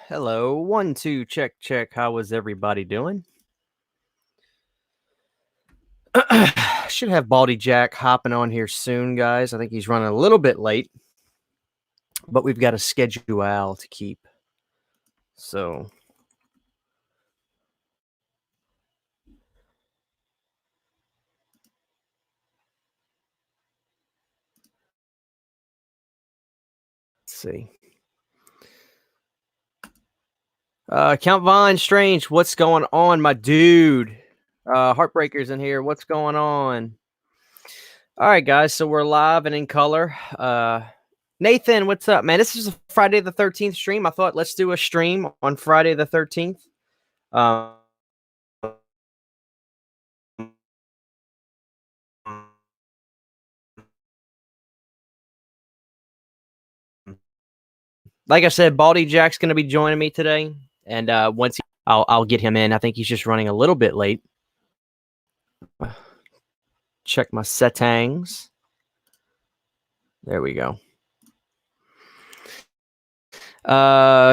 Hello, 1, 2, check. How was everybody doing? Should have Baldy Jack hopping on here soon, guys. I think he's running a little bit late, but we've got a schedule to keep. So, let's see. Count Von Strange, what's going on, my dude? Heartbreakers in here. What's going on? All right, guys. So we're live and in color. Nathan, what's up, man? This is a Friday the 13th stream. I thought let's do a stream on Friday the 13th. Like I said, Baldy Jack's going to be joining me today, and once I'll get him in. I think he's just running a little bit late. Check my settings. There we go.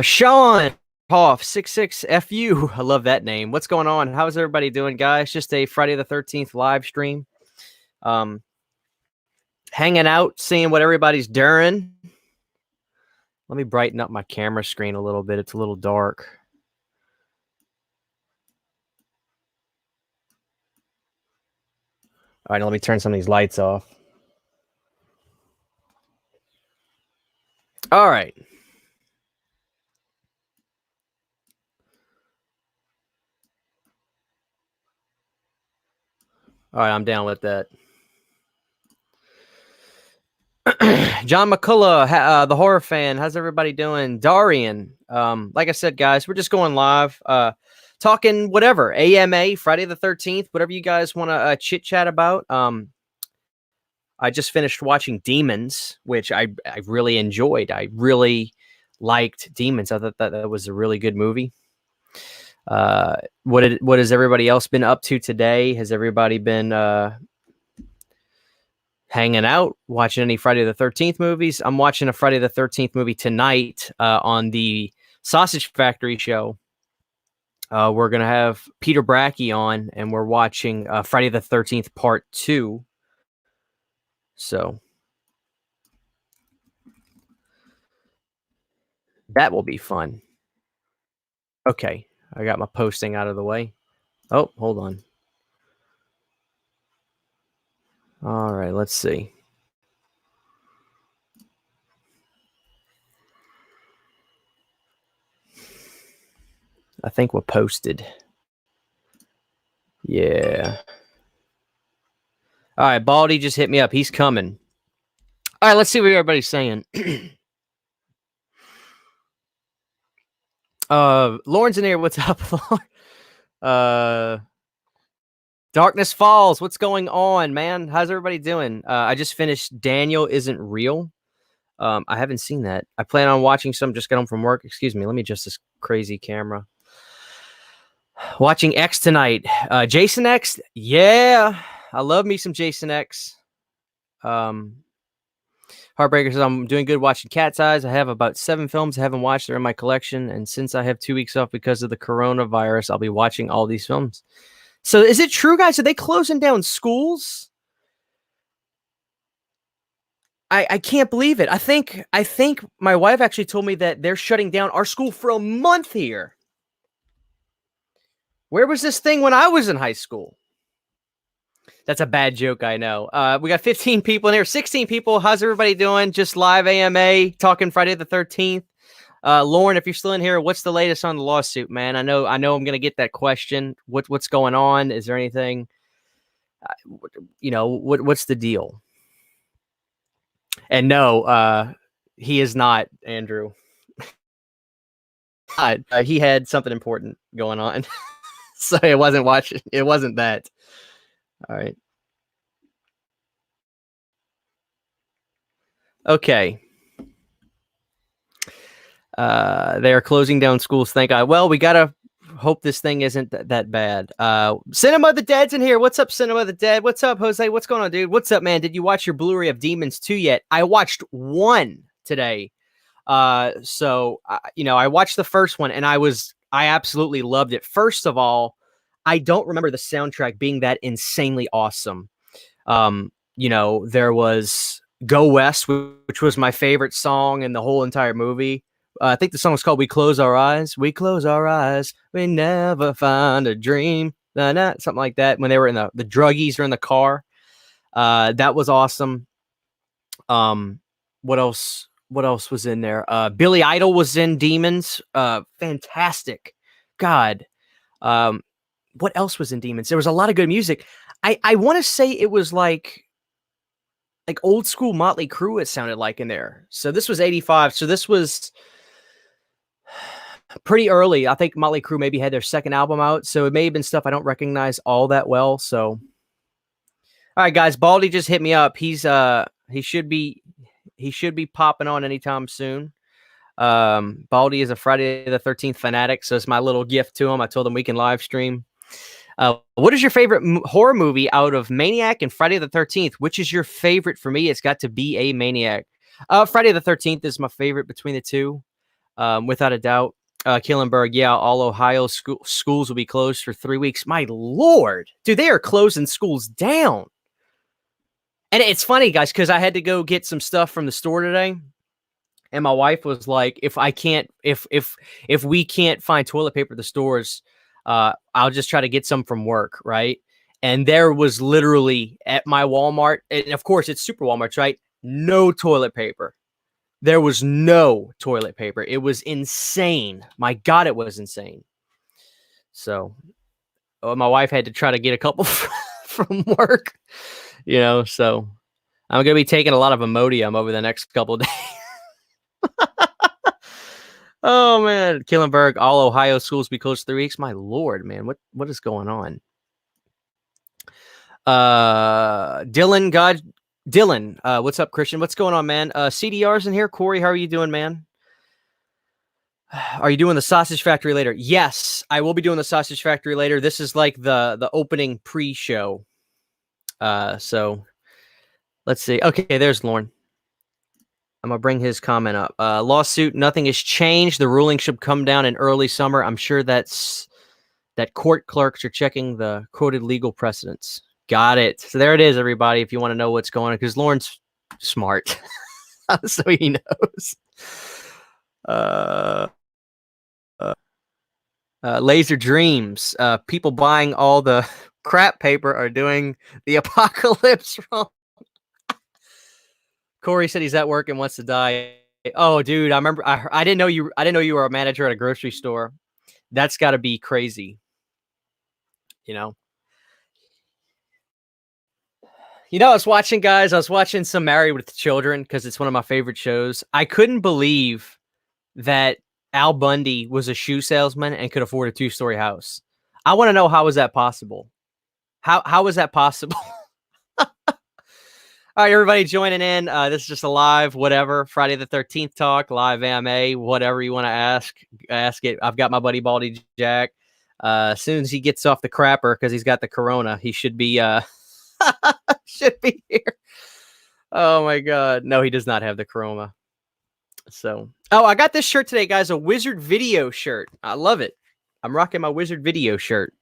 Sean Hoff 66FU. I love that name. What's going on? How's everybody doing, guys? Just a Friday the 13th live stream. Hanging out, seeing what everybody's doing. Let me brighten up my camera screen a little bit. It's a little dark. All right, let me turn some of these lights off. All right. All right, I'm down with that. John McCullough, the horror fan. How's everybody doing? Darian. Like I said, guys, we're just going live, talking whatever, AMA, Friday the 13th, whatever you guys want to chit chat about. I just finished watching Demons, which I really enjoyed. I really liked Demons. I thought that was a really good movie. What has everybody else been up to today? Has everybody been hanging out, watching any Friday the 13th movies? I'm watching a Friday the 13th movie tonight on the Sausage Factory show. We're going to have Peter Brackey on, and we're watching Friday the 13th Part 2. So that will be fun. Okay, I got my posting out of the way. Oh, hold on. All right, let's see. I think we're posted. Yeah. All right, Baldy just hit me up. He's coming. All right, let's see what everybody's saying. Lauren's in here. What's up, Lauren? Darkness Falls. What's going on, man? How's everybody doing? I just finished Daniel Isn't Real. I haven't seen that. I plan on watching some. Just got home from work. Excuse me. Let me adjust this crazy camera. Watching X tonight. Jason X. Yeah, I love me some Jason X. Heartbreaker says, I'm doing good watching Cat's Eyes. I have about 7 films I haven't watched. They're in my collection. And since I have 2 weeks off because of the coronavirus, I'll be watching all these films. So is it true, guys? Are they closing down schools? I can't believe it. I think my wife actually told me that they're shutting down our school for a month here. Where was this thing when I was in high school? That's a bad joke, I know. We got 15 people in here, 16 people. How's everybody doing? Just live AMA, talking Friday the 13th. Lauren, if you're still in here, what's the latest on the lawsuit, man? I know I'm going to get that question. What's going on? Is there anything, what's the deal? And no, he is not, Andrew. He had something important going on. So it wasn't watching. It wasn't that. All right. Okay. They are closing down schools. Thank God. Well, we got to hope this thing isn't that bad. Cinema the Dead's in here. What's up, Cinema the Dead? What's up, Jose? What's going on, dude? What's up, man? Did you watch your Blu-ray of Demons 2 yet? I watched 1 today. So I watched the first one and I absolutely loved it. First of all, I don't remember the soundtrack being that insanely awesome. There was Go West, which was my favorite song in the whole entire movie. I think the song was called We Close Our Eyes. We close our eyes. We never find a dream. Nah, nah, something like that. When they were in the druggies are in the car. That was awesome. What else? What else was in there? Billy Idol was in Demons. Fantastic. God. What else was in Demons? There was a lot of good music. I want to say it was like old school Motley Crue, it sounded like in there. So this was 85. So this was pretty early. I think Motley Crue maybe had their second album out. So it may have been stuff I don't recognize all that well. So, all right, guys, Baldy just hit me up. He should be popping on anytime soon. Baldy is a Friday the 13th fanatic. So it's my little gift to him. I told him we can live stream. What is your favorite horror movie out of Maniac and Friday the 13th? Which is your favorite? For me, it's got to be a Maniac. Friday the 13th is my favorite between the two, without a doubt. Killenberg, yeah, all Ohio schools will be closed for 3 weeks. My Lord, dude, they are closing schools down. And it's funny, guys, because I had to go get some stuff from the store today. And my wife was like, if we can't find toilet paper at the stores, I'll just try to get some from work, right? And there was literally at my Walmart, and of course it's super Walmarts, right? No toilet paper. There was no toilet paper. It was insane. My God, it was insane. So my wife had to try to get a couple from work, so I'm going to be taking a lot of Imodium over the next couple of days. Oh man, Killenberg, all Ohio schools be closed 3 weeks. My Lord, man, what is going on? Dylan, what's up, Christian? What's going on, man? CDR's in here. Corey, how are you doing, man? Are you doing the Sausage Factory later? Yes, I will be doing the Sausage Factory later. This is like the opening pre-show. So let's see. Okay, there's Lauren. I'm going to bring his comment up. Lawsuit, nothing has changed. The ruling should come down in early summer. I'm sure that court clerks are checking the quoted legal precedents. Got it. So there it is, everybody, if you want to know what's going on, because Lauren's smart. So he knows. Laser Dreams. People buying all the crap paper are doing the apocalypse wrong. Corey said he's at work and wants to die. Oh, dude, I remember. I didn't know you. I didn't know you were a manager at a grocery store. That's got to be crazy. I was watching, guys. I was watching some Married with Children because it's one of my favorite shows. I couldn't believe that Al Bundy was a shoe salesman and could afford a 2-story house. I want to know, how is that possible? How is that possible? All right, everybody joining in. This is just a live, whatever, Friday the 13th talk, live AMA, whatever you want to ask it. I've got my buddy Baldy Jack. As soon as he gets off the crapper, because he's got the corona, he should be should be here. Oh my God. No, he does not have the corona. So, I got this shirt today, guys, a Wizard Video shirt. I love it. I'm rocking my Wizard Video shirt.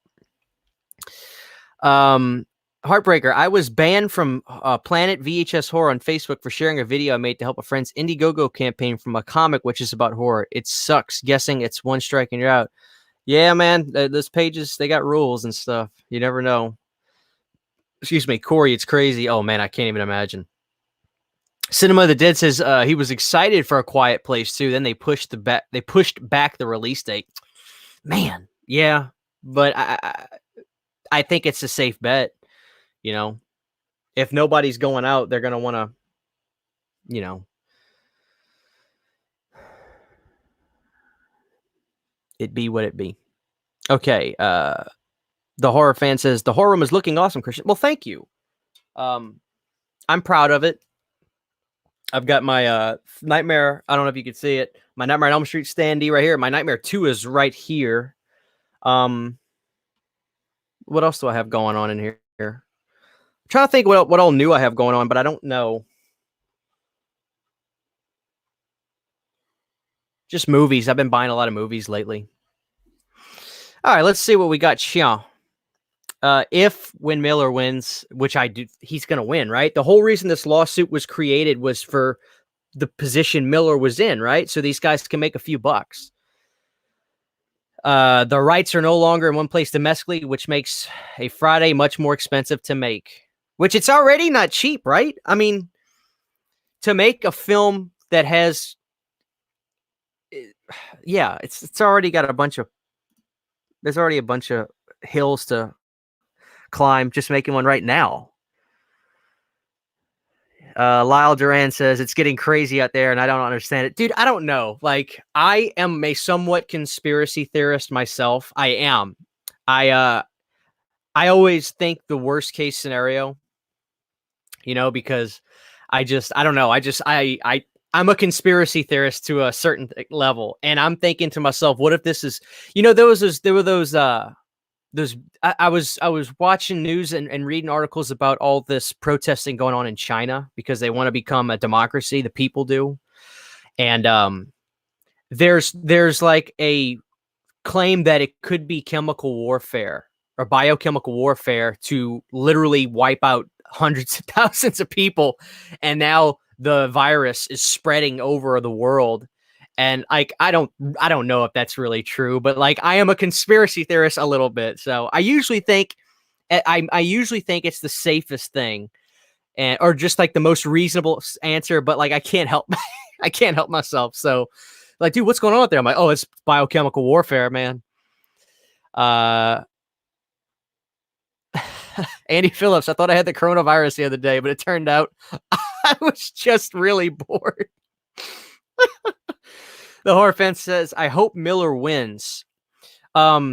Heartbreaker, I was banned from Planet VHS Horror on Facebook for sharing a video I made to help a friend's Indiegogo campaign from a comic which is about horror. It sucks guessing it's one strike and you're out. Yeah, man, those pages, they got rules and stuff. You never know. Excuse me, Corey, it's crazy. Oh, man, I can't even imagine. Cinema of the Dead says he was excited for A Quiet Place too. Then they pushed back the release date. Man, yeah, but I think it's a safe bet. If nobody's going out, they're gonna want to, it be what it be. Okay. The horror fan says the horror room is looking awesome, Christian. Well, thank you. I'm proud of it. I've got my Nightmare. I don't know if you can see it. My Nightmare on Elm Street standee right here. My Nightmare 2 is right here. What else do I have going on in here? I'm trying to think what all new I have going on, but I don't know. Just movies. I've been buying a lot of movies lately. All right, let's see what we got. Chia. If when Miller wins, which I do, he's going to win, right? The whole reason this lawsuit was created was for the position Miller was in, right? So these guys can make a few bucks. The rights are no longer in one place domestically, which makes a Friday much more expensive to make, which it's already not cheap, right? I mean, to make a film that has, yeah, it's already got there's already a bunch of hills to climb just making one right now. Lyle Duran says it's getting crazy out there and I don't understand it. Dude, I don't know. Like, I am a somewhat conspiracy theorist myself. I am. I always think the worst case scenario, because I don't know. I'm a conspiracy theorist to a certain level, and I'm thinking to myself, what if this is, there were those I was watching news and reading articles about all this protesting going on in China because they want to become a democracy. The people do. And there's like a claim that it could be chemical warfare or biochemical warfare to literally wipe out hundreds of thousands of people. And now the virus is spreading over the world. And like, I don't know if that's really true, but like, I am a conspiracy theorist a little bit. So I usually think it's the safest thing, or just like the most reasonable answer. But like, I can't help myself. So like, dude, what's going on out there? I'm like, oh, it's biochemical warfare, man. Andy Phillips, I thought I had the coronavirus the other day, but it turned out I was just really bored. The horror fan says, I hope Miller wins. I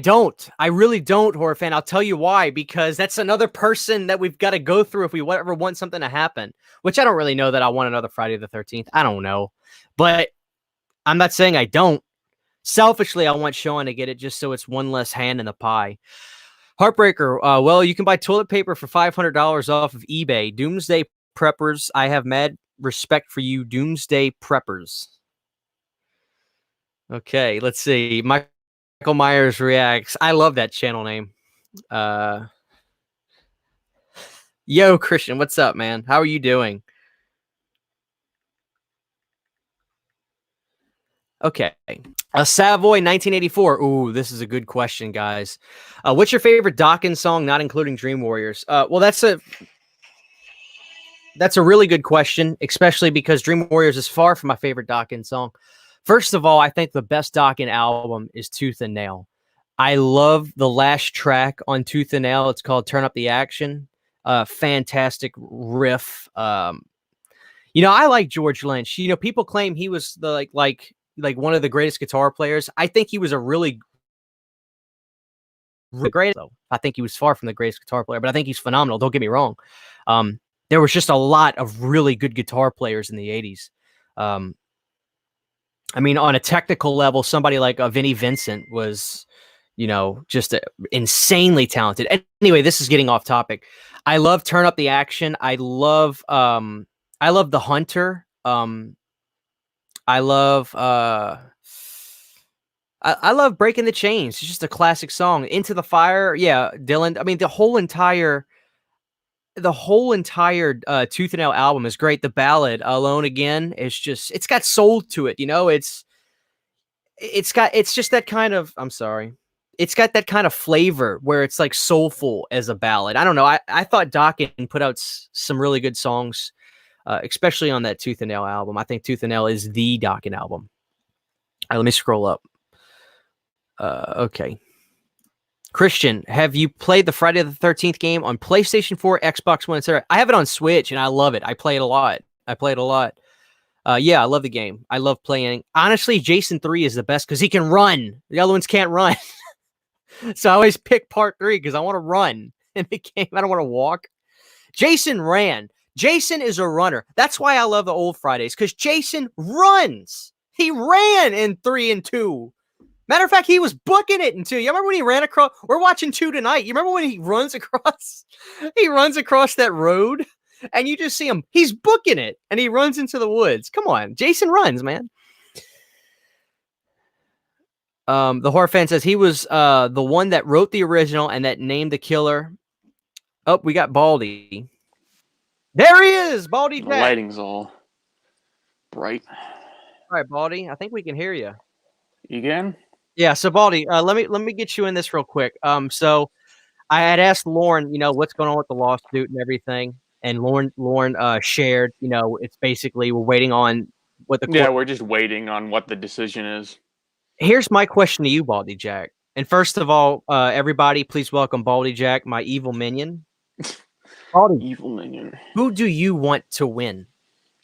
don't. I really don't, horror fan. I'll tell you why. Because that's another person that we've got to go through if we ever want something to happen. Which I don't really know that I want another Friday the 13th. I don't know. But I'm not saying I don't. Selfishly, I want Sean to get it just so it's one less hand in the pie. Heartbreaker. Well, you can buy toilet paper for $500 off of eBay. Doomsday Preppers. I have mad respect for you, Doomsday Preppers. Okay, let's see. Michael Myers reacts. I love that channel name. Yo, Christian, what's up, man? How are you doing? Okay. Savoy 1984. Ooh, this is a good question, guys. What's your favorite Dawkins song, not including Dream Warriors? Well, that's a really good question, especially because Dream Warriors is far from my favorite Dawkins song. First of all, I think the best Dawkins album is Tooth and Nail. I love the last track on Tooth and Nail. It's called Turn Up the Action. Fantastic riff. I like George Lynch. People claim he was the like one of the greatest guitar players. I think he was a really great, though. I think he was far from the greatest guitar player, but I think he's phenomenal. Don't get me wrong. There was just a lot of really good guitar players in the 80s. I mean, on a technical level, somebody like Vinnie Vincent was, just insanely talented. Anyway, this is getting off topic. I love Turn Up the Action. I love The Hunter. I love Breaking the Chains. It's just a classic song. Into the Fire. Yeah, Dylan. I mean, the whole entire Tooth and Nail album is great. The ballad Alone Again is just, it's got soul to it. It's just that kind of, I'm sorry. It's got that kind of flavor where it's like soulful as a ballad. I don't know. I thought Dawkins put out some really good songs, especially on that Tooth and Nail album. I think Tooth and Nail is the Dawkins album. All right, let me scroll up. Okay. Christian, have you played the Friday the 13th game on PlayStation 4, Xbox One, etc.? I have it on Switch, and I love it. I play it a lot. Yeah, I love the game. I love playing. Honestly, Jason 3 is the best because he can run. The other ones can't run. So I always pick part 3 because I want to run in the game. I don't want to walk. Jason ran. Jason is a runner. That's why I love the old Fridays, because Jason runs. He ran in 3 and 2. Matter of fact, he was booking it in 2. You remember when he ran across? We're watching 2 tonight. You remember when he runs across? He runs across that road And you just see him. He's booking it, and he runs into the woods. Come on, Jason runs, man. The horror fan says he was the one that wrote the original and that named the killer. Oh, we got Baldy. There he is, Baldy The Jack. lighting's all bright. All right, Baldy. I think we can hear you. You again? Yeah. So Baldy, let me get you in this real quick. So I had asked Lauren, what's going on with the lawsuit and everything, and Lauren shared, it's basically we're waiting on what the court. Yeah, we're just waiting on what the decision is. Here's my question to you, Baldy Jack. And first of all, everybody, please welcome Baldy Jack, my evil minion. Baldy, Evil minion. who do you want to win?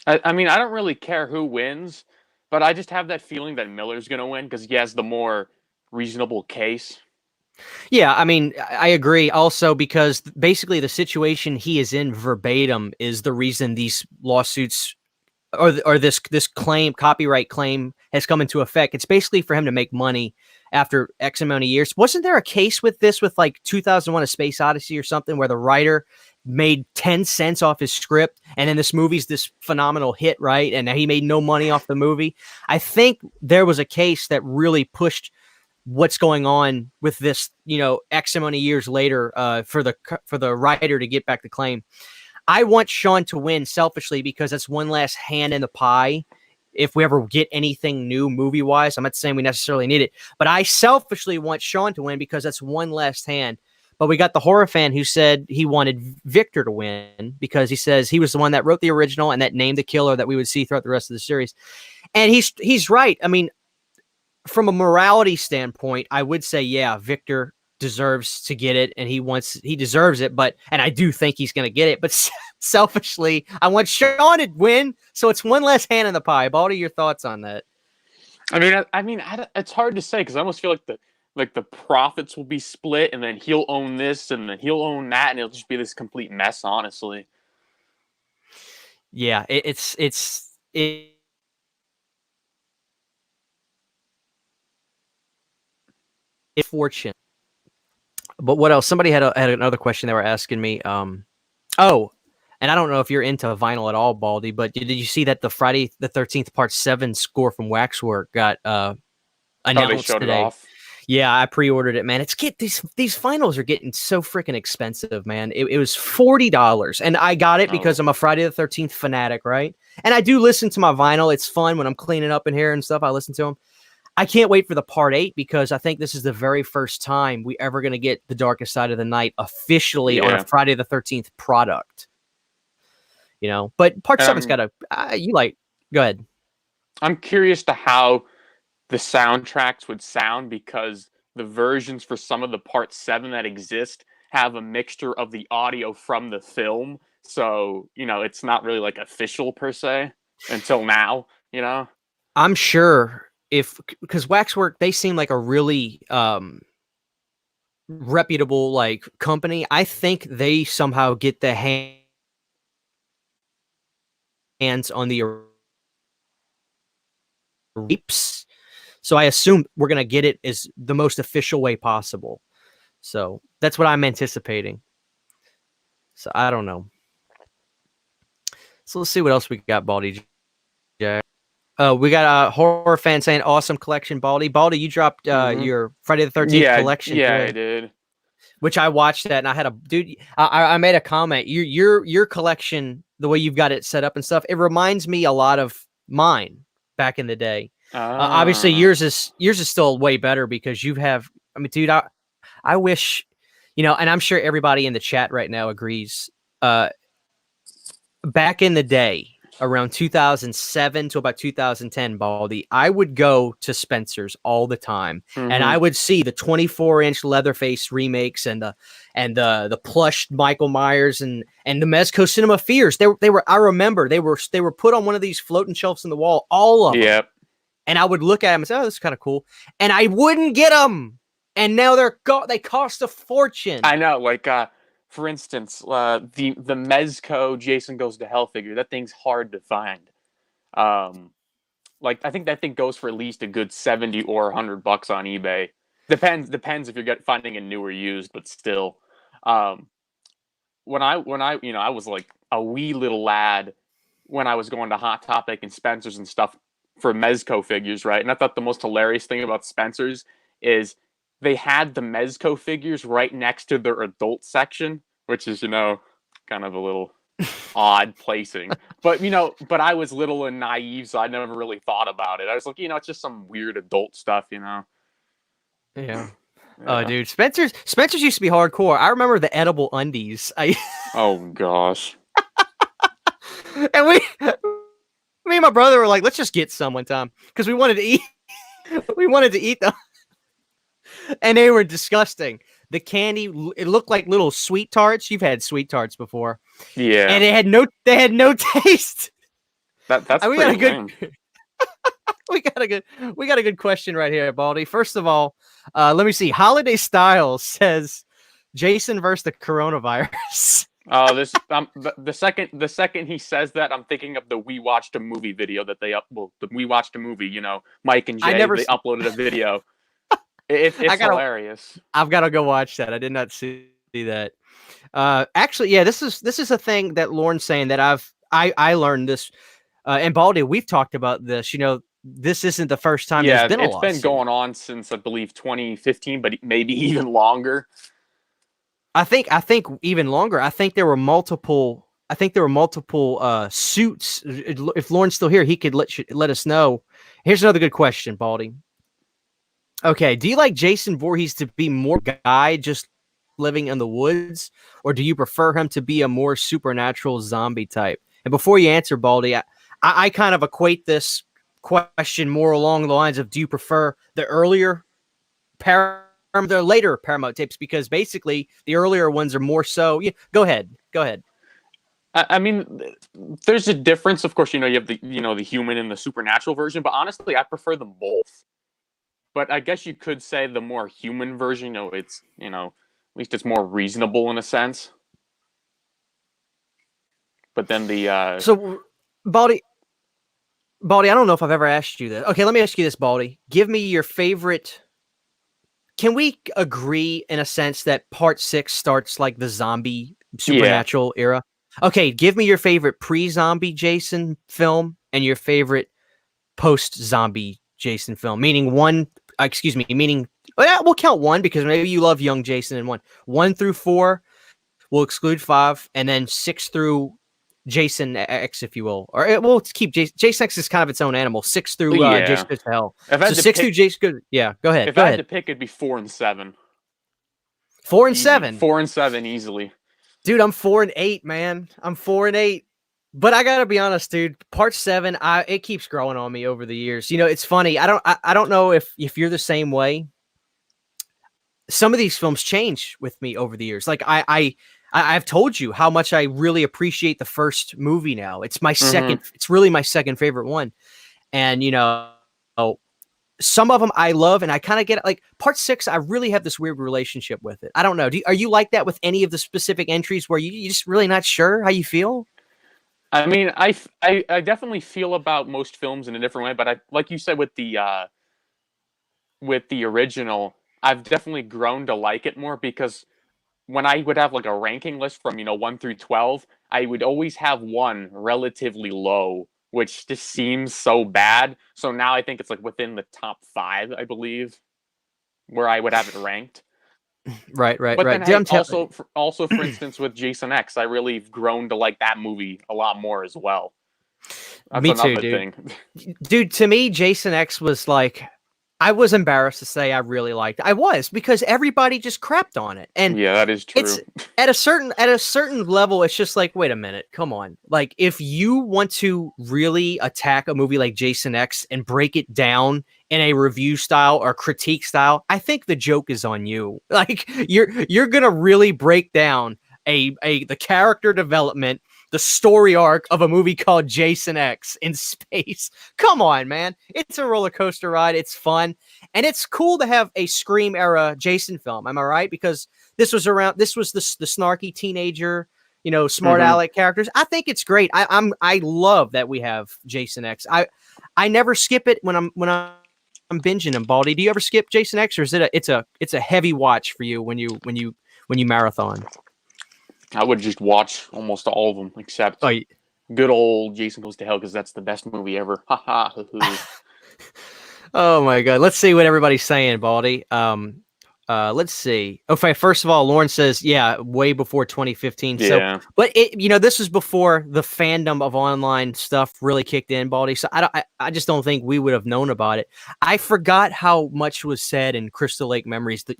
I mean, I don't really care who wins, but I just have that feeling that Miller's going to win because he has the more reasonable case. Yeah, I mean, I agree. Also, because basically the situation he is in verbatim is the reason these lawsuits or this claim, copyright claim, has come into effect. It's basically for him to make money after X amount of years. Wasn't there a case with this with like 2001: A Space Odyssey or something where the writer made 10 cents off his script and then this movie's this phenomenal hit, right? And he made no money off the movie. I think there was a case that really pushed what's going on with this, X amount of years later, for the writer to get back the claim. I want Sean to win selfishly because that's one last hand in the pie. If we ever get anything new movie wise, I'm not saying we necessarily need it, but I selfishly want Sean to win because that's one last hand. But we got the horror fan who said he wanted Victor to win because he says he was the one that wrote the original and that named the killer that we would see throughout the rest of the series. And he's right. I mean, from a morality standpoint, I would say, yeah, Victor deserves to get it and he deserves it, and I do think he's going to get it, but selfishly I want Sean to win, so it's one less hand in the pie. Baldy, your thoughts on that? I mean, it's hard to say because I almost feel like the profits will be split and then he'll own this and then he'll own that and it'll just be this complete mess, honestly. Yeah, it's fortune. But what else? Somebody had another question they were asking me. And I don't know if you're into vinyl at all, Baldy, but did you see that the Friday the 13th Part 7 score from Waxwork got announced they showed today? It off? Yeah, I pre-ordered it, man. These vinyls are getting so freaking expensive, man. It was $40, and I got it because I'm a Friday the 13th fanatic, right? And I do listen to my vinyl. It's fun when I'm cleaning up in here and stuff. I listen to them. I can't wait for the Part 8 because I think this is the very first time we ever going to get The Darkest Side of the Night officially on a Friday the 13th product. But Part 7's got a go ahead. I'm curious to how the soundtracks would sound because the versions for some of the Part 7 that exist have a mixture of the audio from the film. So, it's not really like official per se until now, I'm sure because Waxwork, they seem like a really reputable like company. I think they somehow get the hands on the rapes. So I assume we're going to get it as the most official way possible. So that's what I'm anticipating. So I don't know. So let's see what else we got, Baldy Jack. We got a horror fan saying awesome collection, Baldy. Baldy, you dropped your Friday the 13th collection. Yeah, today, I did. Which I watched that and I had I made a comment. Your collection, the way you've got it set up and stuff, it reminds me a lot of mine back in the day. Obviously yours is still way better because dude, I wish, and I'm sure everybody in the chat right now agrees. Back in the day, around 2007 to about 2010, Baldy, I would go to Spencer's all the time, and I would see the 24-inch Leatherface remakes and the plush Michael Myers and the Mezco Cinema Fears. They were I remember they were put on one of these floating shelves in the wall, all of them. Yep. And I would look at them and say, "Oh, this is kind of cool," and I wouldn't get them. And now they cost a fortune. I know, like for instance, the Mezco Jason Goes to Hell figure, that thing's hard to find. Like I think that thing goes for at least a good $70 or $100 on eBay. Depends if you're finding a new or used, but still. When I was like a wee little lad when I was going to Hot Topic and Spencer's and stuff for Mezco figures, right? And I thought the most hilarious thing about Spencer's is they had the Mezco figures right next to their adult section, which is, kind of a little odd placing. But, but I was little and naive, so I never really thought about it. I was like, it's just some weird adult stuff, Yeah. Yeah. Oh, dude, Spencer's used to be hardcore. I remember the edible undies. Oh gosh. And me and my brother were like, let's just get some one time because we wanted to eat. We wanted to eat them, and they were disgusting. The candy, it looked like little sweet tarts. You've had sweet tarts before, Yeah. and they had no taste. That's we pretty got a lame. good. We got a good question right here, Baldy. First of all, let me see. Holiday Styles says Jason versus the coronavirus. Oh, the second he says that, I'm thinking of the We Watched a Movie video that We Watched a Movie. Mike and Jay, they uploaded a video. It's hilarious. I've got to go watch that. I did not see that. Actually, yeah, this is a thing that Lauren's saying that I learned this. And Baldy, we've talked about this. This isn't the first time there's been a lawsuit. It's been going on since I believe 2015, but maybe even longer. I think even longer. I think there were multiple suits. If Lauren's still here, he could let us know. Here's another good question, Baldy. Okay, do you like Jason Voorhees to be more guy, just living in the woods, or do you prefer him to be a more supernatural zombie type? And before you answer, Baldy, I kind of equate this question more along the lines of, do you prefer the earlier the later Paramount tapes, because basically the earlier ones are more so. Yeah, go ahead. I mean, there's a difference. Of course, you have the human and the supernatural version, but honestly, I prefer them both. But I guess you could say the more human version, it's at least it's more reasonable in a sense. But then so Baldy, I don't know if I've ever asked you this. Okay, let me ask you this, Baldy. Give me your favorite. Can we agree in a sense that part 6 starts like the zombie supernatural era? Okay, give me your favorite pre-zombie Jason film and your favorite post-zombie Jason film. Meaning we'll count 1 because maybe you love young Jason in 1. 1 through 4, we'll exclude 5, and then 6 through Jason X, if you will, or we'll keep Jason X is kind of its own animal. 6 through Jason Goes to Hell. So 6 through Jason Goes. Yeah, go ahead. If I had to pick, it'd be 4 and 7. 4 and 7. 4 and 7 easily. Dude, I'm 4 and 8, man. I'm 4 and 8. But I gotta be honest, dude. Part 7, it keeps growing on me over the years. It's funny. I don't know if you're the same way. Some of these films change with me over the years. Like I've told you how much I really appreciate the first movie now. It's my second. It's really my second favorite one. And, some of them I love, and I kind of get it. Like part 6, I really have this weird relationship with it. I don't know. Are you like that with any of the specific entries where you just really not sure how you feel? I mean, I definitely feel about most films in a different way, but like you said with the original, I've definitely grown to like it more because when I would have like a ranking list from 1 through 12, I would always have 1 relatively low, which just seems so bad. So now I think it's like within the top 5, I believe, where I would have it ranked. Right. But then also, for instance, with Jason X, I really have grown to like that movie a lot more as well. That's me too, dude. Dude, to me, Jason X was like, I was embarrassed to say I really liked it. I was, because everybody just crapped on it. And yeah, that is true. It's at a certain level, it's just like, wait a minute, come on. Like, if you want to really attack a movie like Jason X and break it down in a review style or critique style, I think the joke is on you. Like, you're gonna really break down the character development, the story arc of a movie called Jason X in space. Come on, man. It's a roller coaster ride. It's fun. And it's cool to have a Scream era Jason film. Am I right? Because this was the snarky teenager, smart aleck characters. I think it's great. I love that we have Jason X. I never skip it when I'm binging them, Baldy. Do you ever skip Jason X, or is it's a heavy watch for you when you marathon? I would just watch almost all of them except Oh, good old Jason Goes to Hell because that's the best movie ever. Ha ha. oh my God. Let's see what everybody's saying, Baldy. Let's see. Okay, first of all, Lauren says, yeah, way before 2015. Yeah. So, but this was before the fandom of online stuff really kicked in, Baldy. So I just don't think we would have known about it. I forgot how much was said in Crystal Lake Memories, the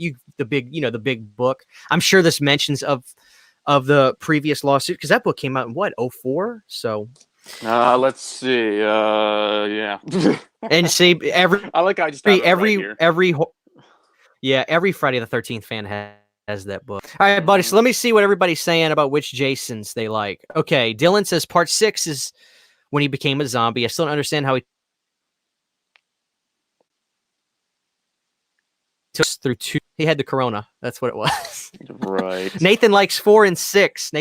big book. I'm sure this mentions of the previous lawsuit because that book came out in what, 2004? So Let's see. Yeah. and see I like how I just have it right here. every Friday the 13th fan has that book. All right, buddy. So let me see what everybody's saying about which Jasons they like. Okay, Dylan says part 6 is when he became a zombie. I still don't understand how he took us through 2. He had the corona. That's what it was. Right. Nathan likes 4 and 6.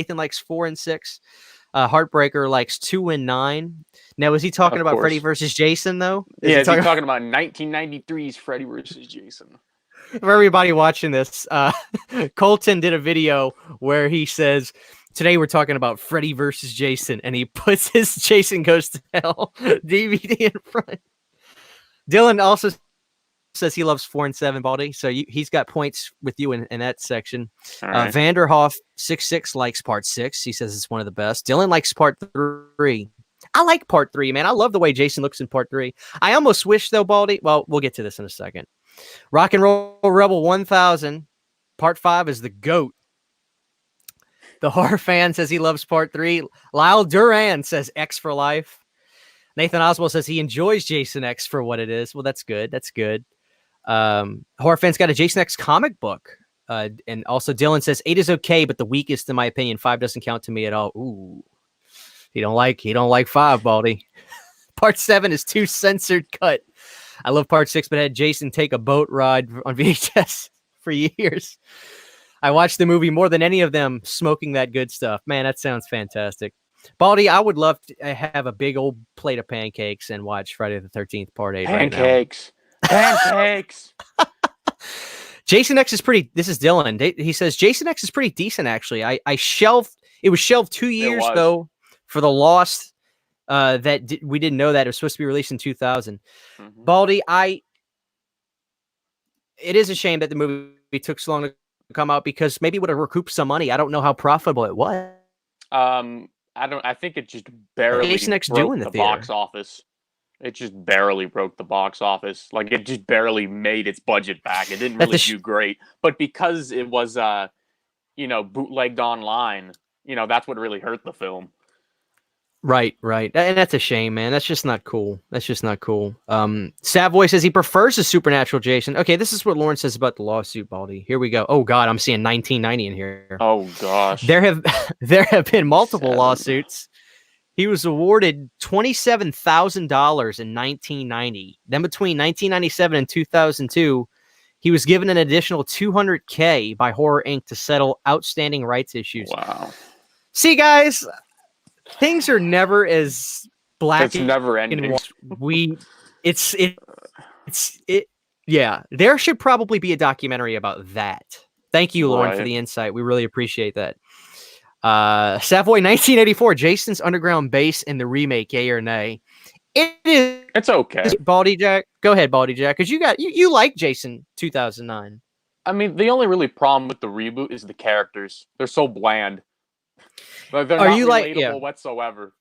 Heartbreaker likes 2 and 9. Now, is he talking about Freddy versus Jason, though? Is he talking about 1993's Freddy versus Jason? For everybody watching this, Colton did a video where he says, today we're talking about Freddy versus Jason, and he puts his Jason Goes to Hell DVD in front. Dylan also says he loves 4 and 7, Baldy, so he's got points with you in that section. Right. Vanderhoff 66 likes part 6. He says it's one of the best. Dylan likes part 3. I like part 3, man. I love the way Jason looks in part 3. I almost wish, though, Baldy, well, we'll get to this in a second. Rock and Roll Rebel 1000, part 5 is the GOAT. The horror fan says he loves part 3. Lyle Duran says X for life. Nathan Oswald says he enjoys Jason X for what it is. Well, that's good. That's good. Horror fan's got a Jason X comic book. And also Dylan says 8 is okay, but the weakest in my opinion. 5 doesn't count to me at all. Ooh. He don't like 5, Baldy. Part 7 is too censored cut. I love part 6, but I had Jason take a boat ride on VHS for years. I watched the movie more than any of them smoking that good stuff. Man, that sounds fantastic. Baldy, I would love to have a big old plate of pancakes and watch Friday the 13th part 8 pancakes. Right now. Pancakes. Jason X is pretty, this is Dylan. He says Jason X is pretty decent, actually. I shelved, it was shelved 2 years, though, for the Lost. We didn't know that it was supposed to be released in 2000. Mm-hmm. Baldy, it is a shame that the movie took so long to come out because maybe it would have recouped some money. I don't know how profitable it was. I think it just barely broke the box office. It just barely broke the box office. Like it just barely made its budget back. It didn't really do great. But because it was bootlegged online, that's what really hurt the film. Right. And that's a shame, man. That's just not cool. Savoy says he prefers the supernatural Jason. Okay, this is what Lauren says about the lawsuit, Baldy. Here we go. Oh, God, I'm seeing 1990 in here. Oh, gosh. There have been multiple lawsuits. He was awarded $27,000 in 1990. Then between 1997 and 2002, he was given an additional $200K by Horror Inc. to settle outstanding rights issues. Wow. See, guys... Things are never as black. It's never ending. Yeah, there should probably be a documentary about that. Thank you, Lauren, for the insight. We really appreciate that. Savoy 1984, Jason's Underground Base in the remake, yay or nay? It's okay. Baldy Jack, go ahead, Baldy Jack, because you like Jason 2009. I mean, the only really problem with the reboot is the characters. They're so bland. They're not relatable whatsoever.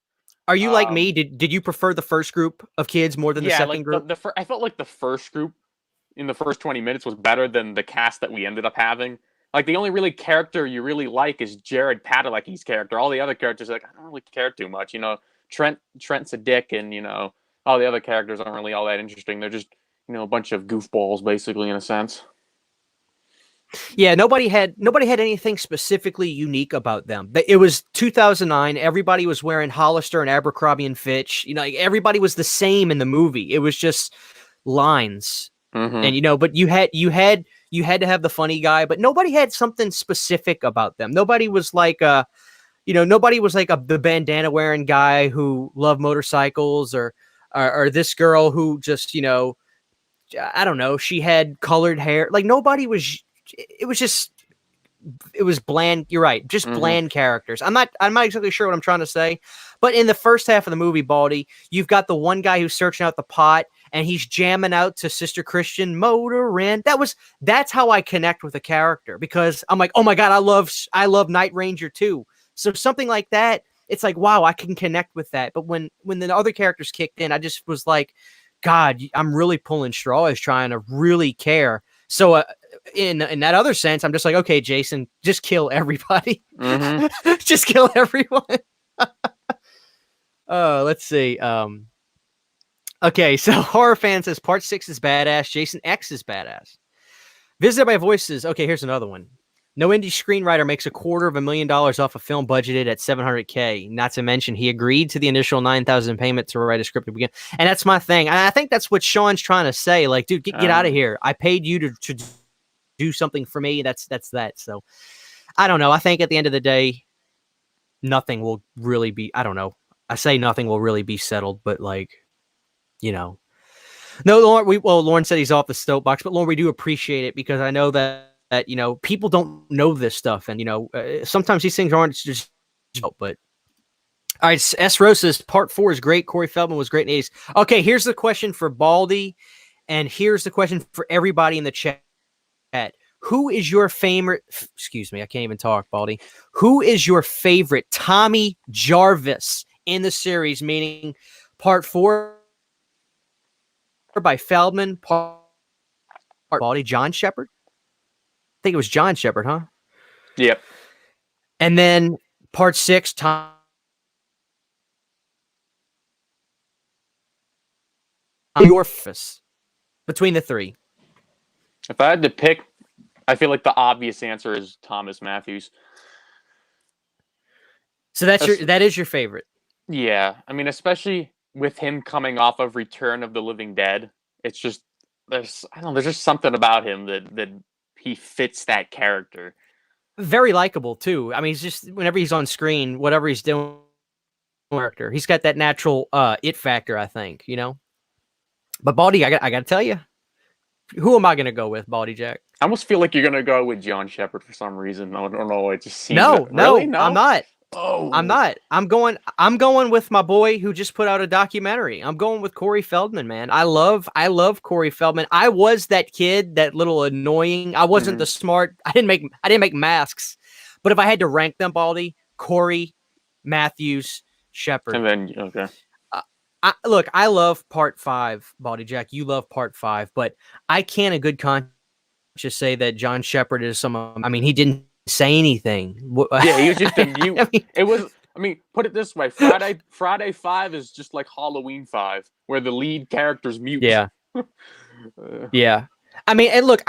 Are you like me? Did you prefer the first group of kids more than the second group? I felt like the first group in the first 20 minutes was better than the cast that we ended up having. Like the only really character you really like is Jared Padalecki's character. All the other characters, I don't really care too much. Trent's a dick, and all the other characters aren't really all that interesting. They're just a bunch of goofballs, basically, in a sense. Yeah, nobody had anything specifically unique about them. It was 2009. Everybody was wearing Hollister and Abercrombie and Fitch. Everybody was the same in the movie. It was just lines, and but you had to have the funny guy, but nobody had something specific about them. Nobody was like the bandana wearing guy who loved motorcycles, or this girl who just I don't know. She had colored hair. Like nobody was. It was just it was bland. You're right, just bland characters. I'm not exactly sure what I'm trying to say, but in the first half of the movie, Baldy, you've got the one guy who's searching out the pot and he's jamming out to Sister Christian Motorin. That's how I connect with a character, because I'm like, oh my god, I love Night Ranger too. So something like that, it's like, wow, I can connect with that. But when the other characters kicked in, I just was like, God, I'm really pulling straws trying to really care. So in that other sense, I'm just like, okay, Jason, just kill everybody. Just kill everyone. Let's see. Okay, so Horror Fan says Part 6 is badass. Jason X is badass. Visited by Voices. Okay, here's another one. No indie screenwriter makes $250,000 off a film budgeted at $700K. Not to mention, he agreed to the initial $9,000 payment to write a script to begin. And that's my thing. And I think that's what Sean's trying to say. Like, dude, get out of here. I paid you to do something for me. That's that. So I don't know. I think at the end of the day, nothing will really be. I don't know. I say nothing will really be settled, but like, you know. No, Lauren said he's off the soapbox, but Lauren, we do appreciate it, because I know that you know, people don't know this stuff, and you know, sometimes these things aren't just. But all right, S. Rose says Part 4 is great. Corey Feldman was great in the 80s. Okay, here's the question for Baldy, and here's the question for everybody in the chat. Who is your favorite? Excuse me, I can't even talk, Baldy. Who is your favorite Tommy Jarvis in the series? Meaning, Part 4 by Feldman, part Baldy, John Shepard. I think it was John Shepard, huh? Yep. And then Part 6, Tom. Your office between the three. If I had to pick, I feel like the obvious answer is Thomas Matthews. So that is your favorite. Yeah, I mean, especially with him coming off of Return of the Living Dead, it's just there's just something about him that he fits that character. Very likable too. I mean, he's just, whenever he's on screen, whatever he's doing, character, he's got that natural it factor, I think, you know. But Baldy, I got to tell you, who am I going to go with, Baldy Jack? I almost feel like you're going to go with John Shepard for some reason. I don't know. It just seems no, really? No, I'm not. Oh, I'm not. I'm going with my boy who just put out a documentary. I'm going with Corey Feldman, man. I love Corey Feldman. I was that kid, that little annoying. I wasn't the smart. I didn't make masks. But if I had to rank them, Baldy, Corey, Matthews, Shepard. And then okay. Look, I love Part 5, Baldy Jack. You love Part 5, but I can't in good conscience say that John Shepard is someone. I mean, he didn't say anything. Yeah, he was just a mute. I mean, put it this way: Friday 5 is just like Halloween 5, where the lead character's mute. Yeah, yeah. I mean, and look,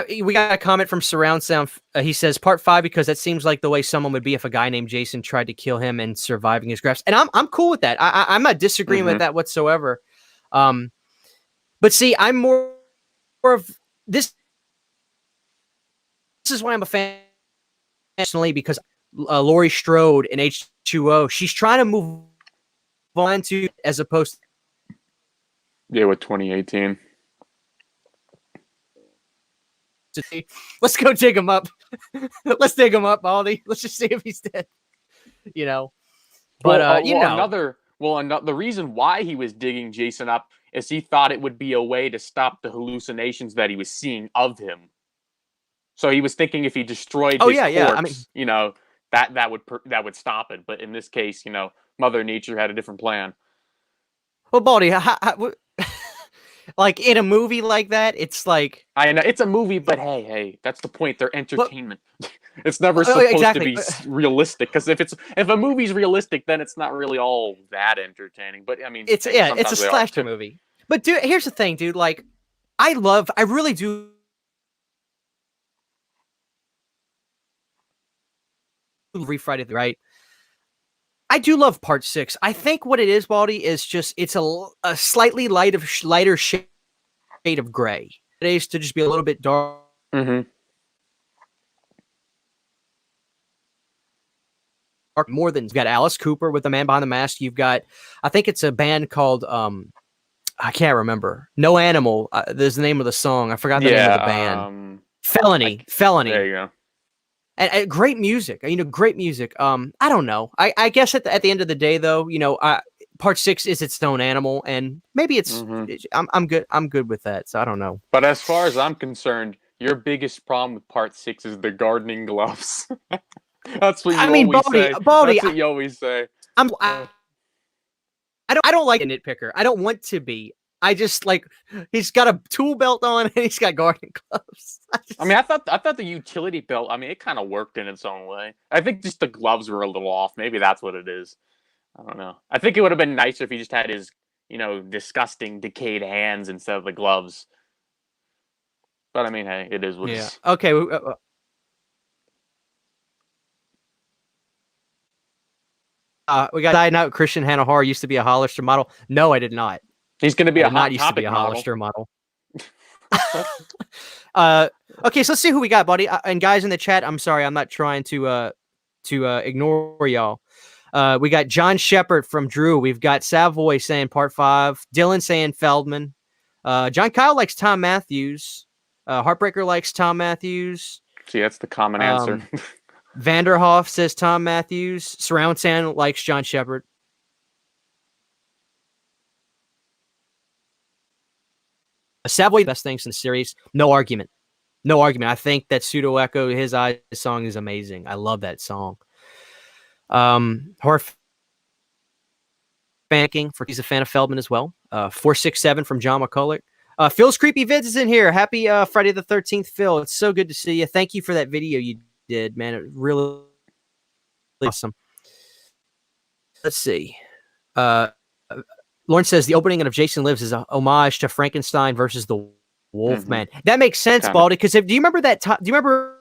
we got a comment from Surround Sound. He says Part 5 because that seems like the way someone would be if a guy named Jason tried to kill him and surviving his grasp. And I'm cool with that. I'm not disagreeing with that whatsoever. But see, I'm more of this. This is why I'm a fan, personally, because Laurie Strode in H2O, she's trying to move on to, as opposed to, yeah, with 2018. Let's go dig him up. Let's dig him up, Baldy. Let's just see if he's dead. You know, but the reason why he was digging Jason up is he thought it would be a way to stop the hallucinations that he was seeing of him. So he was thinking if he destroyed his corpse, I mean, you know, that would stop it. But in this case, you know, Mother Nature had a different plan. Well, Baldy, like in a movie like that, it's like, I know it's a movie, but hey, that's the point. They're entertainment. It's never supposed to be realistic, because if a movie's realistic, then it's not really all that entertaining. But I mean, it's a slasher movie. But dude, here's the thing, dude. Like, I really do. Friday, right? I do love Part 6. I think what it is, Baldy, is just it's a slightly lighter shade of gray. It is to just be a little bit dark. More than, you've got Alice Cooper with The Man Behind the Mask. You've got, I think it's a band called I can't remember. No Animal. There's the name of the song. I forgot the name of the band. Felony. There you go. and great music. Great music. I don't know. I guess at the end of the day, though, part 6 is its own animal, and maybe I'm good. I'm good with that. So I don't know. But as far as I'm concerned, your biggest problem with part 6 is the gardening gloves. That's what you always say. Baldy, That's what you always say. I don't like a nitpicker. I don't want to be. I just like he's got a tool belt on and he's got gardening gloves. I thought the utility belt. I mean, it kind of worked in its own way. I think just the gloves were a little off. Maybe that's what it is. I don't know. I think it would have been nicer if he just had his, disgusting decayed hands instead of the gloves. But I mean, hey, it is what it is. Okay. We got side note. Christian Hanahar used to be a Hollister model. No, I did not. He's going to be a Hot Topic to be a Hollister model. Okay, so let's see who we got, buddy. And guys in the chat, I'm sorry, I'm not trying to ignore y'all. We got John Shepard from Drew. We've got Savoy saying part 5. Dylan saying Feldman. John Kyle likes Tom Matthews. Heartbreaker likes Tom Matthews. See, that's the common answer. Vanderhoff says Tom Matthews. Surround Sound likes John Shepard. Savoy, best things in the series. No argument. No argument. I think that Pseudo Echo, his eyes song is amazing. I love that song. Horror Fanking, for he's a fan of Feldman as well. 467 from John McCulloch. Phil's Creepy Vids is in here. Happy Friday the 13th, Phil. It's so good to see you. Thank you for that video you did, man. It really awesome. Let's see. Lauren says the opening of Jason Lives is a homage to Frankenstein versus the Wolfman. That makes sense, Baldy. Because do you remember that? Do you remember?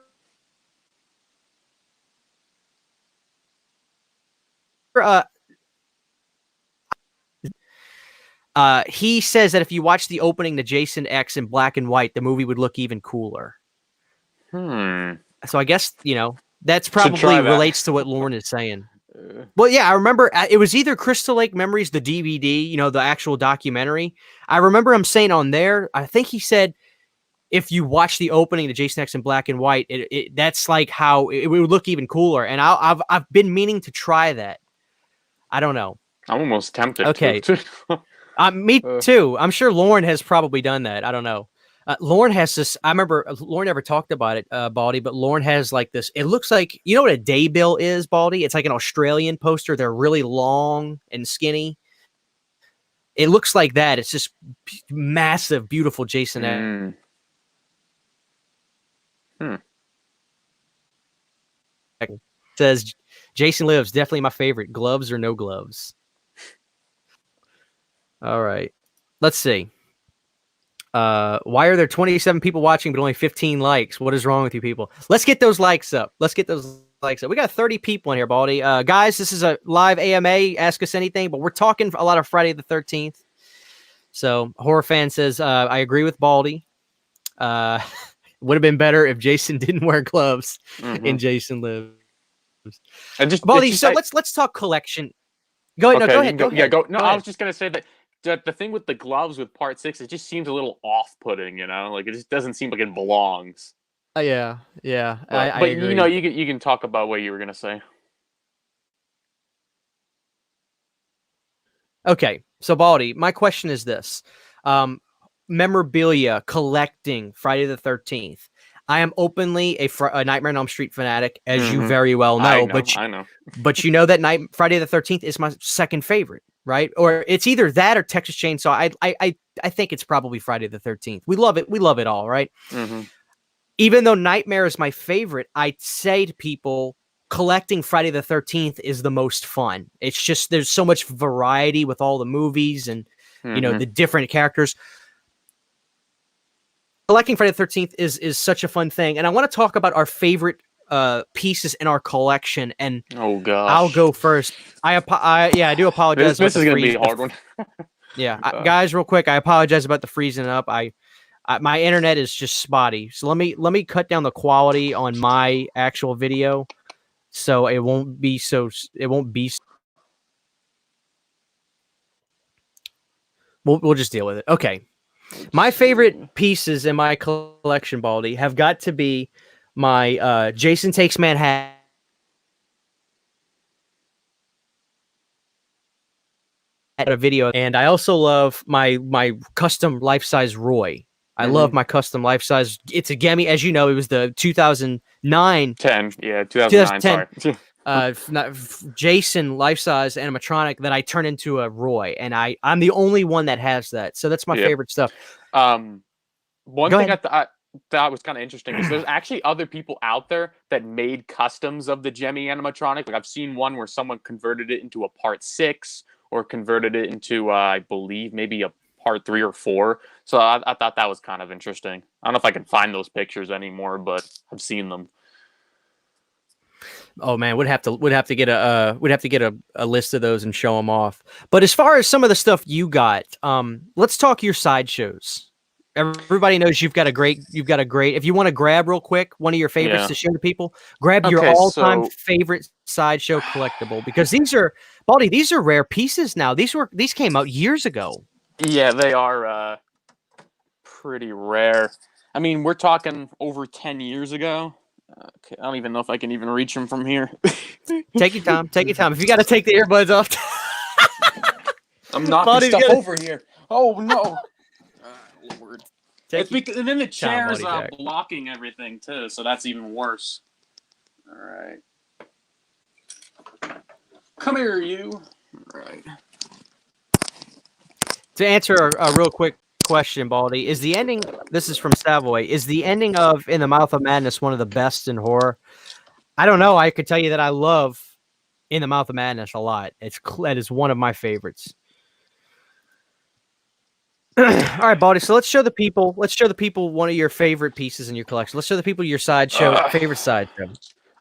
He says that if you watch the opening to Jason X in black and white, the movie would look even cooler. So I guess that's probably relates to what Lauren is saying. Well, yeah, I remember it was either Crystal Lake Memories, the DVD, the actual documentary. I remember him saying on there, I think he said, if you watch the opening to Jason X in black and white, that's like how it would look even cooler. And I've been meaning to try that. I don't know. I'm almost tempted. Okay. Me too. I'm sure Lauren has probably done that. I don't know. Lauren has this. I remember Lauren never talked about it, Baldy, but Lauren has like this. It looks like, you know what a day bill is, Baldy? It's like an Australian poster. They're really long and skinny. It looks like that. It's just massive, beautiful Jason. Says Jason Lives, definitely my favorite. Gloves or no gloves. All right. Let's see. Why are there 27 people watching but only 15 likes? What is wrong with you people? Let's get those likes up. We got 30 people in here, Baldy. Guys, this is a live AMA. Ask us anything, but we're talking a lot of Friday the 13th. So, Horror Fan says, I agree with Baldy. Would have been better if Jason didn't wear gloves in Jason Lives. And just Baldy, so let's talk collection. Go ahead. Okay, Go ahead. Go. No, I was just gonna say that the thing with the gloves with part 6, it just seems a little off-putting. Like it just doesn't seem like it belongs. Yeah. But I agree. you can talk about what you were gonna say. Okay, so Baldy, my question is this: memorabilia collecting Friday the 13th. I am openly a Nightmare on Elm Street fanatic, as you very well know. I know. But you know that Friday the 13th is my second favorite, right? Or it's either that or Texas Chainsaw. I think it's probably Friday the 13th. We love it. We love it all, right? Even though Nightmare is my favorite, I say to people, collecting Friday the 13th is the most fun. It's just there's so much variety with all the movies and the different characters. Collecting Friday the 13th is such a fun thing. And I want to talk about our favorite pieces in our collection. And oh gosh, I'll go first. I do apologize. This is going to be a hard one. Guys, real quick, I apologize about the freezing up. My internet is just spotty. So let me cut down the quality on my actual video so it won't be we'll just deal with it. Okay. My favorite pieces in my collection, Baldy, have got to be my Jason Takes Manhattan a video, and I also love my custom life size Roy. I love my custom life size. It's a Gemi, as you know. It was the 2009, 2009. Sorry. Jason life size animatronic that I turn into a Roy, and I'm the only one that has that. So that's my Yep. favorite stuff. One Go thing ahead. I thought was kind of interesting is there's actually other people out there that made customs of the Gemi animatronic. Like I've seen one where someone converted it into a Part 6 or converted it into I believe maybe a Part 3 or 4. So I thought that was kind of interesting. I don't know if I can find those pictures anymore, but I've seen them. Oh man, would have to get a list of those and show them off. But as far as some of the stuff you got, let's talk your sideshows. Everybody knows you've got a great. If you want to grab real quick one of your favorites to show to people, grab your Okay, all-time so favorite sideshow collectible, because these are Baldy. These are rare pieces now. These came out years ago. yeah, they are pretty rare. I mean, we're talking over 10 years ago. Okay, I don't even know if I can even reach them from here. Take your time. Take your time. If you got to take the earbuds off, I'm knocking Baldy's stuff gonna- over here. Oh no! Lord. take It's because and then the chairs Baldy, Jack. blocking everything too, so that's even worse. All right, come here, you. All right. To answer a real quick question, Baldy, is the ending? This is from Savoy. Is the ending of In the Mouth of Madness one of the best in horror? I don't know. I could tell you that I love In the Mouth of Madness a lot. That is one of my favorites. All right, Baldy. So let's show the people. One of your favorite pieces in your collection. Let's show the people your favorite sideshow.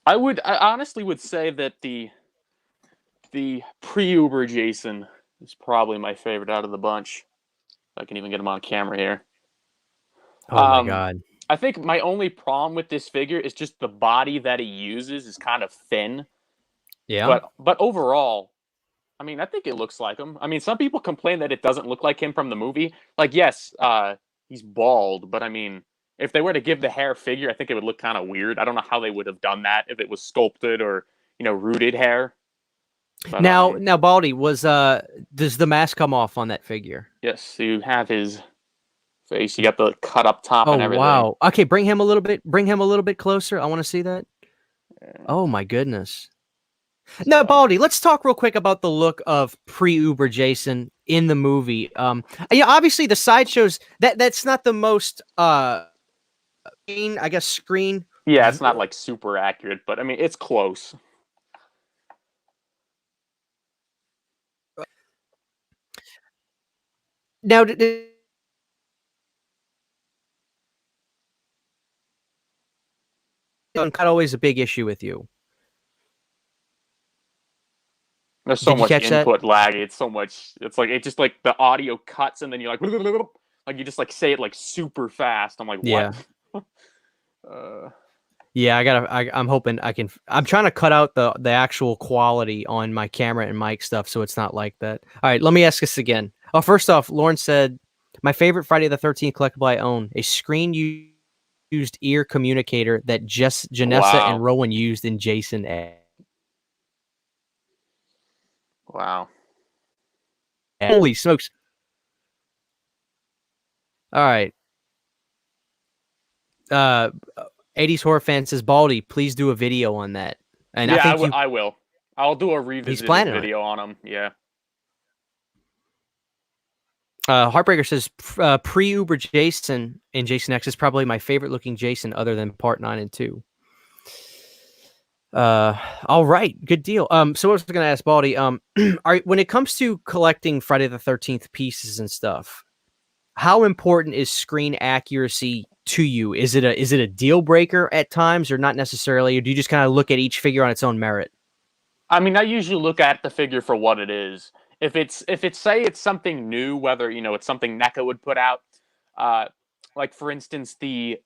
I honestly would say that the pre-Uber Jason is probably my favorite out of the bunch. If I can even get him on camera here. Oh my god. I think my only problem with this figure is just the body that he uses is kind of thin. Yeah. But overall, I mean, I think it looks like him. I mean, some people complain that it doesn't look like him from the movie. Like, yes, he's bald, but I mean, if they were to give the hair figure, I think it would look kind of weird. I don't know how they would have done that if it was sculpted or, rooted hair. But, Now, Baldy, does the mask come off on that figure? yes, so you have his face. You got the cut up top and everything. Wow. Okay, bring him a little bit closer. I want to see that. Oh my goodness. Now, Baldy, let's talk real quick about the look of pre-Uber Jason in the movie. Obviously the sideshows that's not the most screen. Yeah, it's not like super accurate, but I mean it's close. Now, not always a big issue with you. There's so much input that? lag. It's so much. It's just like the audio cuts and then you're like you just like say it like super fast. I'm like, what? Yeah, I'm hoping I can. I'm trying to cut out the actual quality on my camera and mic stuff, so it's not like that. All right, let me ask this again. Oh, first off, Lauren said, my favorite Friday the 13th collectible I own, a screen used ear communicator that just Janessa and Rowan used in Jason A. Wow. Holy smokes. All right. 80s horror fan says, Baldy, please do a video on that. And yeah, I will. I'll do a revisit video on him. Yeah. Heartbreaker says pre-Uber Jason in Jason X is probably my favorite looking Jason other than part 9 and 2. All right, good deal. So I was going to ask Baldy, when it comes to collecting Friday the 13th pieces and stuff, how important is screen accuracy to you? Is it a deal breaker at times or not necessarily? Or do you just kind of look at each figure on its own merit? I mean, I usually look at the figure for what it is. If it's say it's something new, whether it's something NECA would put out, like for instance the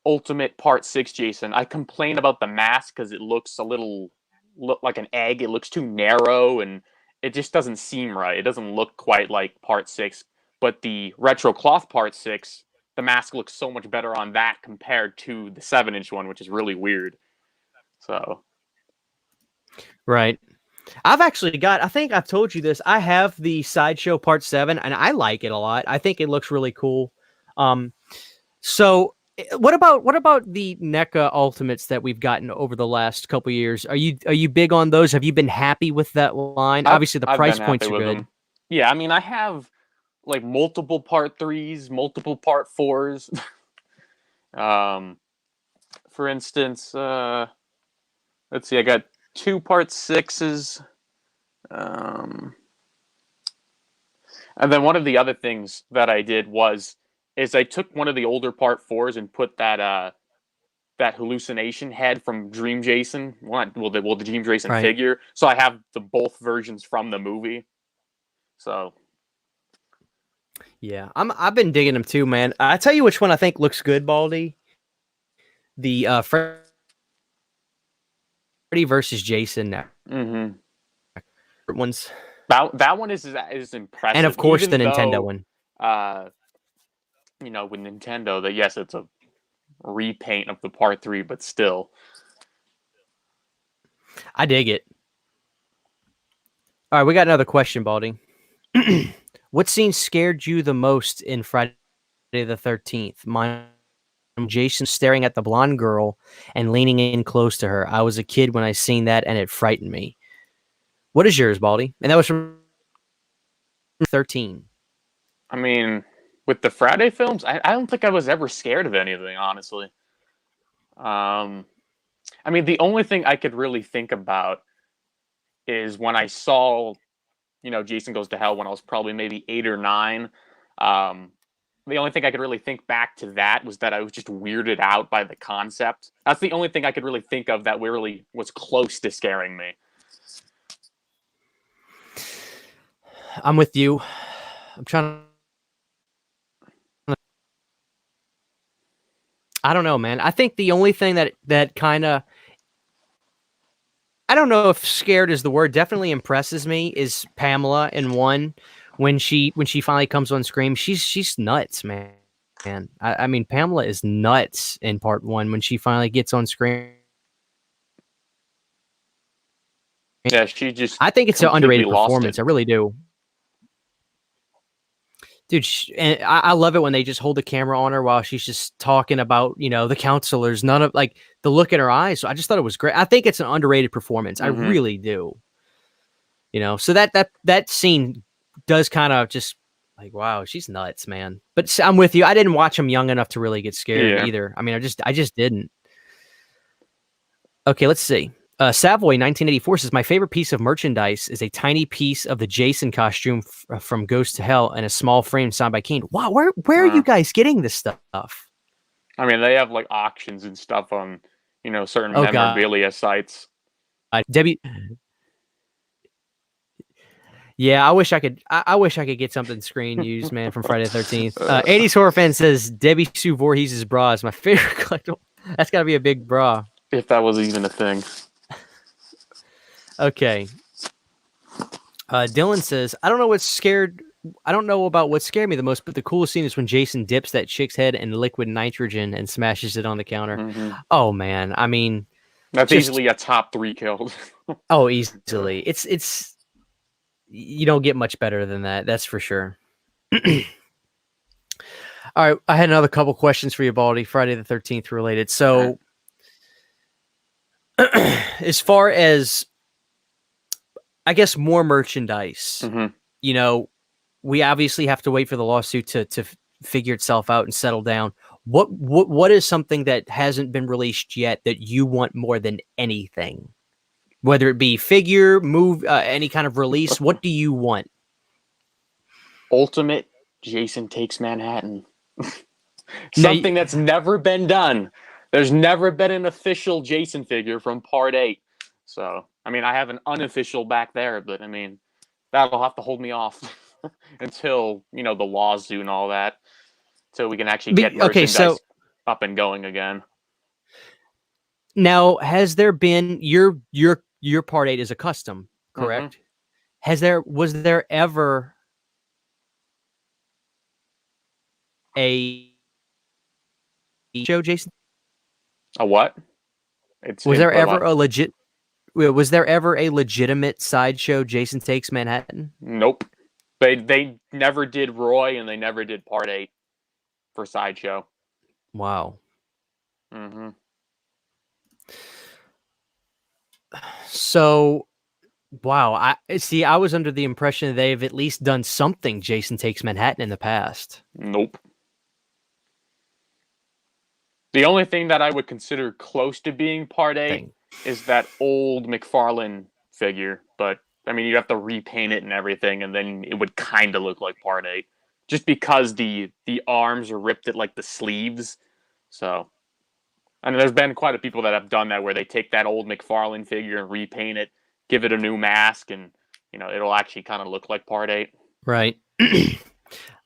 Ultimate Part 6 Jason, I complain about the mask because it looks look like an egg. It looks too narrow and it just doesn't seem right. It doesn't look quite like Part 6. But the Retro Cloth Part 6, the mask looks so much better on that compared to the 7-inch one, which is really weird. So, Right. I've actually got, I think I've told you this. I have the Sideshow Part 7 and I like it a lot. I think it looks really cool. So what about the NECA Ultimates that we've gotten over the last couple years? Are you big on those? Have you been happy with that line? Obviously the I've price been points happy are with good. them. Yeah, I mean, I have like multiple Part 3s, multiple Part 4s. For instance, let's see, I got 2 Part 6s. And then one of the other things that I did is I took one of the older Part 4s and put that hallucination head from Dream Jason, the Dream Jason Right. figure. So I have the both versions from the movie. So Yeah. I've been digging them too, man. I tell you which one I think looks good, Baldy. The Freddy versus Jason ones. that one is impressive. And of course Even the Nintendo though, one. with Nintendo, that yes, it's a repaint of the Part 3, but still. I dig it. All right, we got another question, Baldy. What scene scared you the most in Friday the 13th? Mine, Jason staring at the blonde girl and leaning in close to her. I was a kid when I seen that, and it frightened me. What is yours, Baldy? And that was from 13. I mean, with the Friday films, I don't think I was ever scared of anything, honestly. I mean, the only thing I could really think about is when I saw, Jason Goes to Hell when I was probably maybe 8 or 9. The only thing I could really think back to that was that I was just weirded out by the concept. That's the only thing I could really think of that really was close to scaring me. I'm with you. I'm trying to. I don't know, man. I think the only thing that kind of, I don't know if scared is the word, definitely impresses me is Pamela in 1 when she finally comes on screen. She's nuts, man. I mean, Pamela is nuts in Part 1 when she finally gets on screen. Yeah, she just I think it's an completely underrated lost performance. it. I really do. Dude, and I love it when they just hold the camera on her while she's just talking about, the counselors. None of like the look in her eyes. So I just thought it was great. I think it's an underrated performance. I Mm-hmm. really do. So that scene does kind of just like, wow, she's nuts, man. But I'm with you. I didn't watch him young enough to really get scared either. I mean, I just didn't. Okay, let's see. Savoy 1984 says, my favorite piece of merchandise is a tiny piece of the Jason costume from Ghost to Hell and a small frame signed by Kane. Wow, where are you guys getting this stuff? I mean, they have like auctions and stuff on, certain Oh, memorabilia sites. Debbie. Yeah, I wish I could. I wish I could get something screen used, man, from Friday the 13th. 80s horror fan says Debbie Sue Voorhees' bra is my favorite collectible. That's got to be a big bra. If that was even a thing. Okay. Dylan says, I don't know about what scared me the most, but the coolest scene is when Jason dips that chick's head in liquid nitrogen and smashes it on the counter. Mm-hmm. Oh man, I mean, that's easily a top 3 kill. Oh, easily. It's you don't get much better than that. That's for sure. All right, I had another couple questions for you, Baldy. Friday the 13th related. So, as far as I guess more merchandise, we obviously have to wait for the lawsuit to figure itself out and settle down. What is something that hasn't been released yet that you want more than anything? Whether it be figure, move, any kind of release, what do you want? Ultimate Jason Takes Manhattan. Something that's never been done. There's never been an official Jason figure from Part 8. So, I mean, I have an unofficial back there, but I mean, that'll have to hold me off until, the lawsuit and all that. So we can actually get merchandise up and going again. Now, has there been your Part 8 is a custom, correct? Mm-hmm. Was there ever a show, Jason? A what? It's Was him there put ever on. a legitimate sideshow Jason Takes Manhattan? Nope. They never did Roy, and they never did Part 8 for Sideshow. Wow. Mm-hmm. So, wow. I was under the impression they've at least done something Jason Takes Manhattan in the past. Nope. The only thing that I would consider close to being Part 8 is that old McFarlane figure, but I mean, you'd have to repaint it and everything, and then it would kind of look like Part 8, just because the arms are ripped at like the sleeves. So, I mean, there's been quite a people that have done that, where they take that old McFarlane figure and repaint it, give it a new mask, and it'll actually kind of look like Part 8. Right.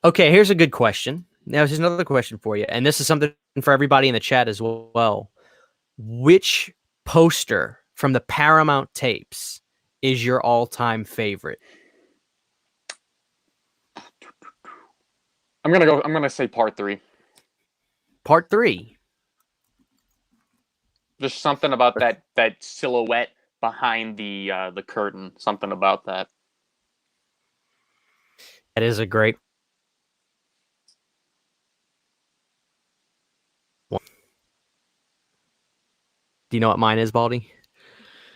Okay, here's a good question. Now, here's another question for you, and this is something for everybody in the chat as well. Which poster from the Paramount tapes is your all-time favorite? I'm gonna say Part 3. Part 3. Just something about that silhouette behind the curtain. Something about that. That is a great one. Do you know what mine is, Baldy?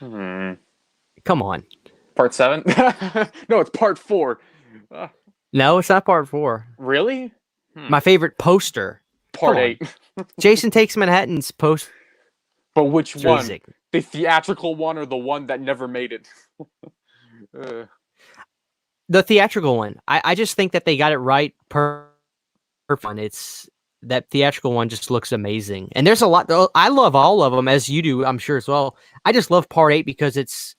Come on. Part 7? No, it's Part 4. No, it's not Part 4. Really? My favorite poster. Part 8. Jason Takes Manhattan's poster. But which one? Amazing. The theatrical one, or the one that never made it? The theatrical one. I just think that they got it right per fun. It's that theatrical one just looks amazing. And there's a lot. I love all of them, as you do, I'm sure as well. I just love Part 8 because it's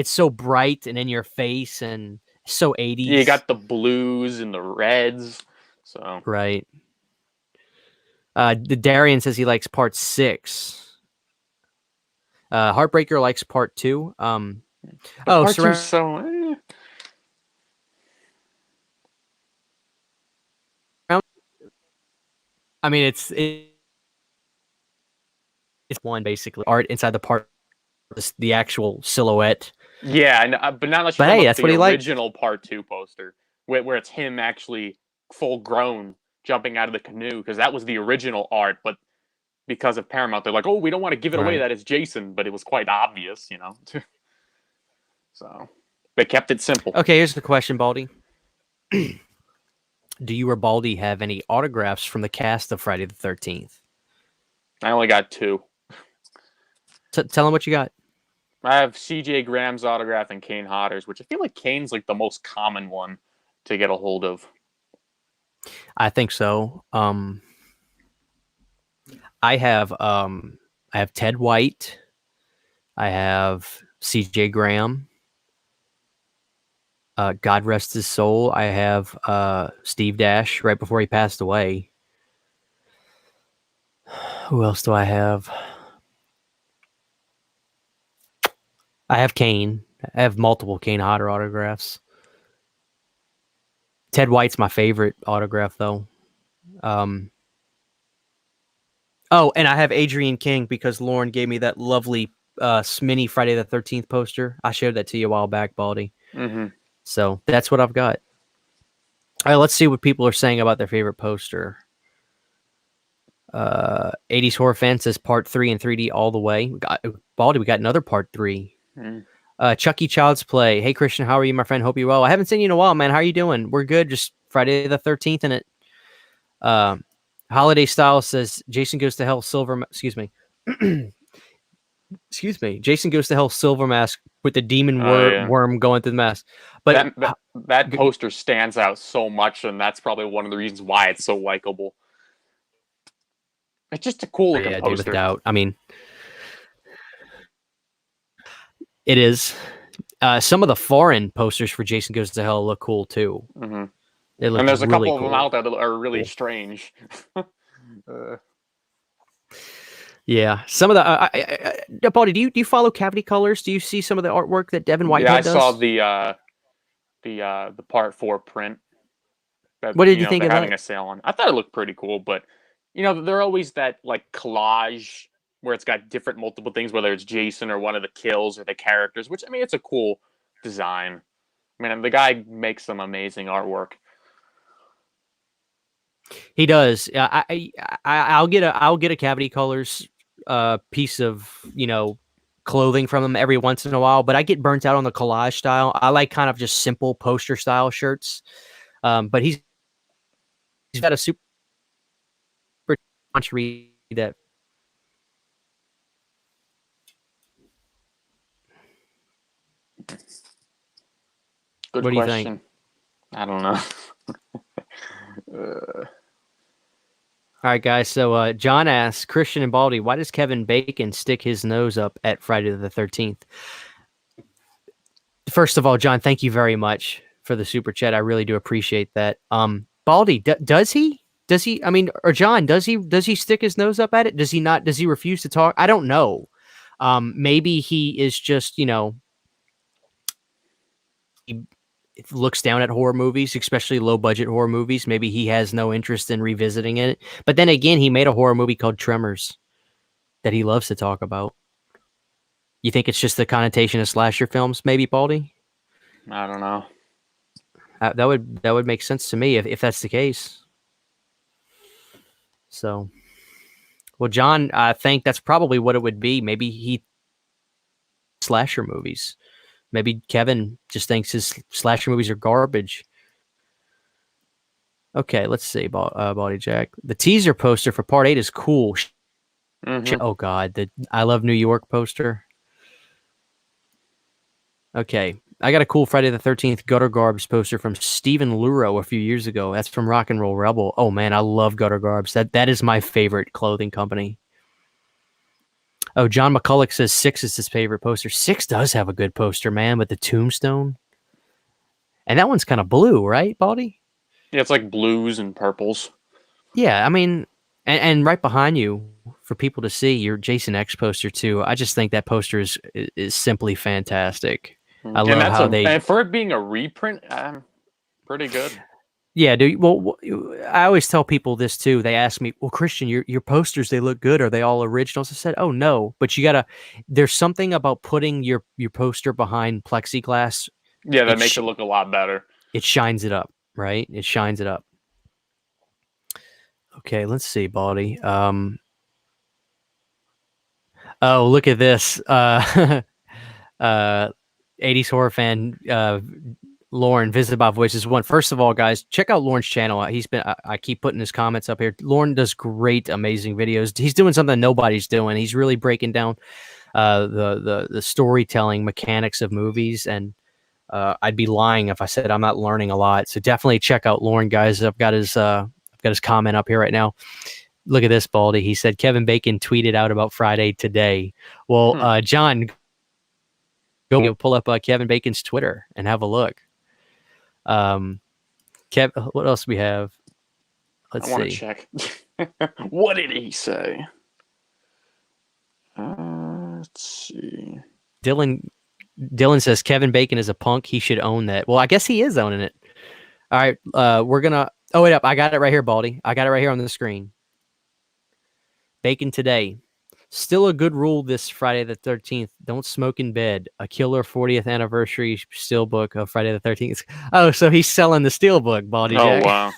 so bright and in your face and so 80s. Yeah, you got the blues and the reds. So right. The Darian says he likes Part 6. Heartbreaker likes Part 2. Part 2's so. I mean, it's one basically art inside the part, the actual silhouette. Yeah, but not unless you hey, that's the what he original Part 2 poster, where it's him actually full grown jumping out of the canoe, because that was the original art, but because of Paramount, they're like, oh, we don't want to give it away that it's Jason, but it was quite obvious, So they kept it simple. Okay, here's the question, Baldy. Do you or Baldy have any autographs from the cast of Friday the 13th? I only got 2. Tell them what you got. I have CJ Graham's autograph and Kane Hodder's, which I feel like Kane's like the most common one to get a hold of. I think so. I have Ted White. I have CJ Graham. God rest his soul. I have Steve Dash right before he passed away. Who else do I have? I have Kane. I have multiple Kane Hodder autographs. Ted White's my favorite autograph, though. Oh, and I have Adrian King because Lauren gave me that lovely mini Friday the 13th poster. I showed that to you a while back, Baldy. Mm-hmm. So that's what I've got. All right, let's see what people are saying about their favorite poster. 80s Horror Fan says Part 3 in 3D all the way. Baldy, we got another Part 3. Chucky Child's Play. Hey, Christian, how are you, my friend? Hope you're well. I haven't seen you in a while, man. How are you doing? We're good. Just Friday the 13th in it. Holiday Style says Jason Goes to Hell Silver. Excuse me. Excuse me. Jason Goes to Hell Silver Mask with the demon worm going through the mask. But that poster stands out so much, and that's probably one of the reasons why it's so likable. It's just a cool looking poster. Dude, without. I mean, it is. Some of the foreign posters for Jason Goes to Hell look cool too. Mm-hmm. They look and there's a really couple cool. of them out there that are really strange. Yeah, some of the. Baldy, do you follow Cavity Colors? Do you see some of the artwork that Devin Whitehead does? Yeah, I saw the Part 4 print. What did you think of that? Having a sale on. I thought it looked pretty cool, but They're always that like collage where it's got different multiple things, whether it's Jason or one of the kills or the characters. Which I mean, it's a cool design. I mean, the guy makes some amazing artwork. He does. I'll get a Cavity Colors piece of clothing from him every once in a while, but I get burnt out on the collage style. I like kind of just simple poster style shirts. But he's got a super read that. Good What do you question. think? I don't know. All right, guys. So John asks, Christian and Baldy, why does Kevin Bacon stick his nose up at Friday the 13th? First of all, John, thank you very much for the super chat. I really do appreciate that. Baldy, does he? Does he? I mean, or John, does he? Does he stick his nose up at it? Does he not? Does he refuse to talk? I don't know. Maybe he is just, he looks down at horror movies, especially low budget horror movies. Maybe he has no interest in revisiting it. But then again, he made a horror movie called Tremors that he loves to talk about. You think it's just the connotation of slasher films, maybe, Baldy? I don't know. That would make sense to me if that's the case. So, well, John, I think that's probably what it would be. Maybe he slasher movies. Maybe Kevin just thinks his slasher movies are garbage. Okay, let's see, Baldy Jack. The teaser poster for Part 8 is cool. Mm-hmm. Oh, God, the I Love New York poster. Okay, I got a cool Friday the 13th Gutter Garbs poster from Steven Luro a few years ago. That's from Rock and Roll Rebel. Oh, man, I love Gutter Garbs. That is my favorite clothing company. Oh, John McCulloch says 6 is his favorite poster. 6 does have a good poster, man, with the tombstone. And that one's kind of blue, right, Baldy? Yeah, it's like blues and purples. Yeah, I mean, and right behind you for people to see your Jason X poster too. I just think that poster is simply fantastic. I And love how and for it being a reprint, pretty good. Yeah, dude. Well, I always tell people this too. They ask me, "Well, Christian, your posters, they look good. Are they all originals?" I said, "Oh no, but you gotta. There's something about putting your poster behind plexiglass. Yeah, that makes it look a lot better. It shines it up, right? It shines it up." Okay, let's see, Baldy. Oh, look at this. 80s horror fan, Lauren, visited by Voices One. First of all, guys, check out Lauren's channel. He's been, I keep putting his comments up here. Lauren does great, amazing videos. He's doing something nobody's doing. He's really breaking down the storytelling mechanics of movies. And I'd be lying if I said I'm not learning a lot. So definitely check out Lauren, guys. I've got his comment up here right now. Look at this, Baldy. He said Kevin Bacon tweeted out about Friday today. Well, John, go pull up Kevin Bacon's Twitter and have a look. What else do we have? Let's see. I want to check. What did he say? Let's see. Dylan says Kevin Bacon is a punk. He should own that. Well, I guess he is owning it. All right, we're gonna. Oh, wait up! I got it right here, Baldy. I got it right here on the screen. Bacon today. Still a good rule this Friday the 13th. Don't smoke in bed. A killer 40th anniversary steelbook of Friday the 13th. Oh, so he's selling the steelbook, Baldy Jack. Oh, wow.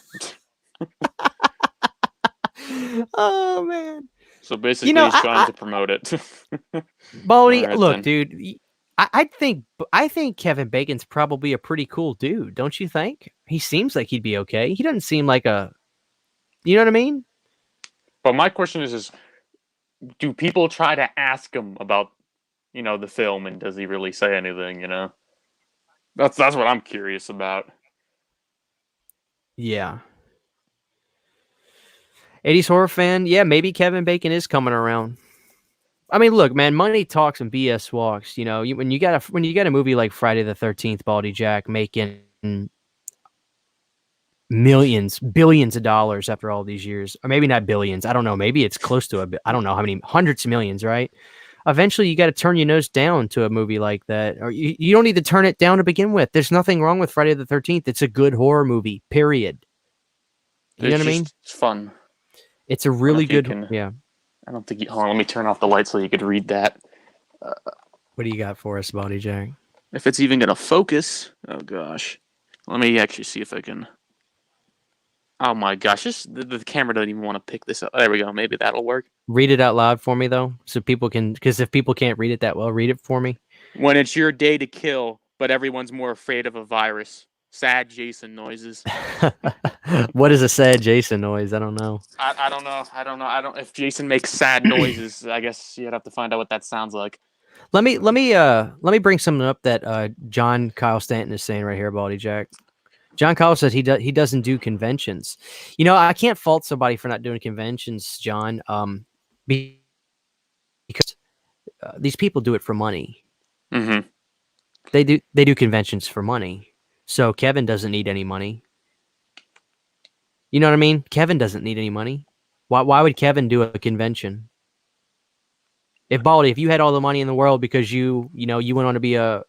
Oh, man. So basically, he's trying to promote it. Baldy, right, look, dude, I think Kevin Bacon's probably a pretty cool dude, don't you think? He seems like he'd be okay. He doesn't seem like a, you know what I mean? But my question is do people try to ask him about, the film, and does he really say anything, That's what I'm curious about. Yeah. 80s horror fan, yeah, maybe Kevin Bacon is coming around. I mean, look, man, money talks and BS walks. When you got a movie like Friday the 13th, Baldy Jack, making millions, billions of dollars after all these years, or maybe not billions. I don't know. Maybe it's close to I don't know how many, hundreds of millions, right? Eventually, you got to turn your nose down to a movie like that, or you don't need to turn it down to begin with. There's nothing wrong with Friday the 13th. It's a good horror movie, period. You know what I mean? It's fun. It's a I don't know really if you good. can. Yeah. I don't think you. Hold on, let me turn off the light so you could read that. What do you got for us, Baldy Jack? If it's even gonna focus. Oh gosh. Let me actually see if I can. Oh my gosh, the camera doesn't even want to pick this up. There we go. Maybe that'll work. Read it out loud for me though, so people can. Because if people can't read it that well, read it for me. When it's your day to kill, but everyone's more afraid of a virus. Sad Jason noises. What is a sad Jason noise? I don't know. I don't know. I don't know. I don't. If Jason makes sad noises, I guess you'd have to find out what that sounds like. Let me bring something up that John Kyle Stanton is saying right here, Baldy Jack. John Kyle says he doesn't do conventions. You know, I can't fault somebody for not doing conventions, John. Because these people do it for money. Mm-hmm. They do conventions for money. So Kevin doesn't need any money. You know what I mean? Kevin doesn't need any money. Why would Kevin do a convention? If Baldy, if you had all the money in the world because you went on to be a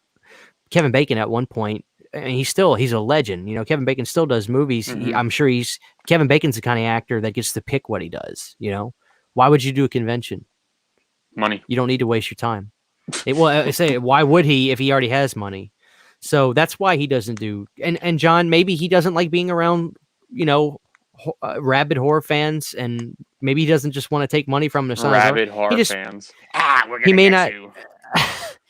Kevin Bacon at one point, and he's a legend. You know, Kevin Bacon still does movies. Mm-hmm. I'm sure Kevin Bacon's the kind of actor that gets to pick what he does. You know, why would you do a convention? Money. You don't need to waste your time. I say, why would he if he already has money? So that's why he doesn't do. And John, maybe he doesn't like being around, rabid horror fans, and maybe he doesn't just want to take money from them. Rabid horror fans. We're He gonna may get not. you.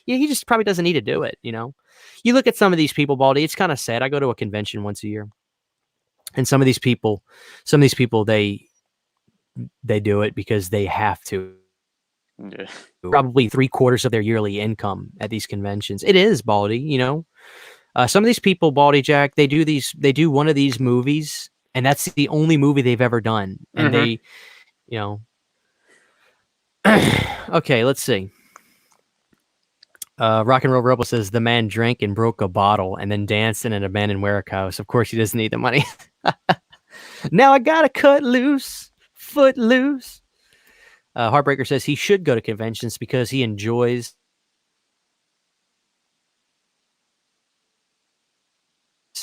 Yeah, he just probably doesn't need to do it. You look at some of these people, Baldy. It's kind of sad. I go to a convention once a year, and some of these people, they do it because they have to. Yeah. Probably 3/4 of their yearly income at these conventions. It is, Baldy. Some of these people, Baldy Jack, they do one of these movies, and that's the only movie they've ever done. And Mm-hmm. Okay, let's see. Rock and Roll Rebel says the man drank and broke a bottle and then danced in an abandoned warehouse. Of course, he doesn't need the money. Now I gotta cut loose, foot loose. Heartbreaker says he should go to conventions because he enjoys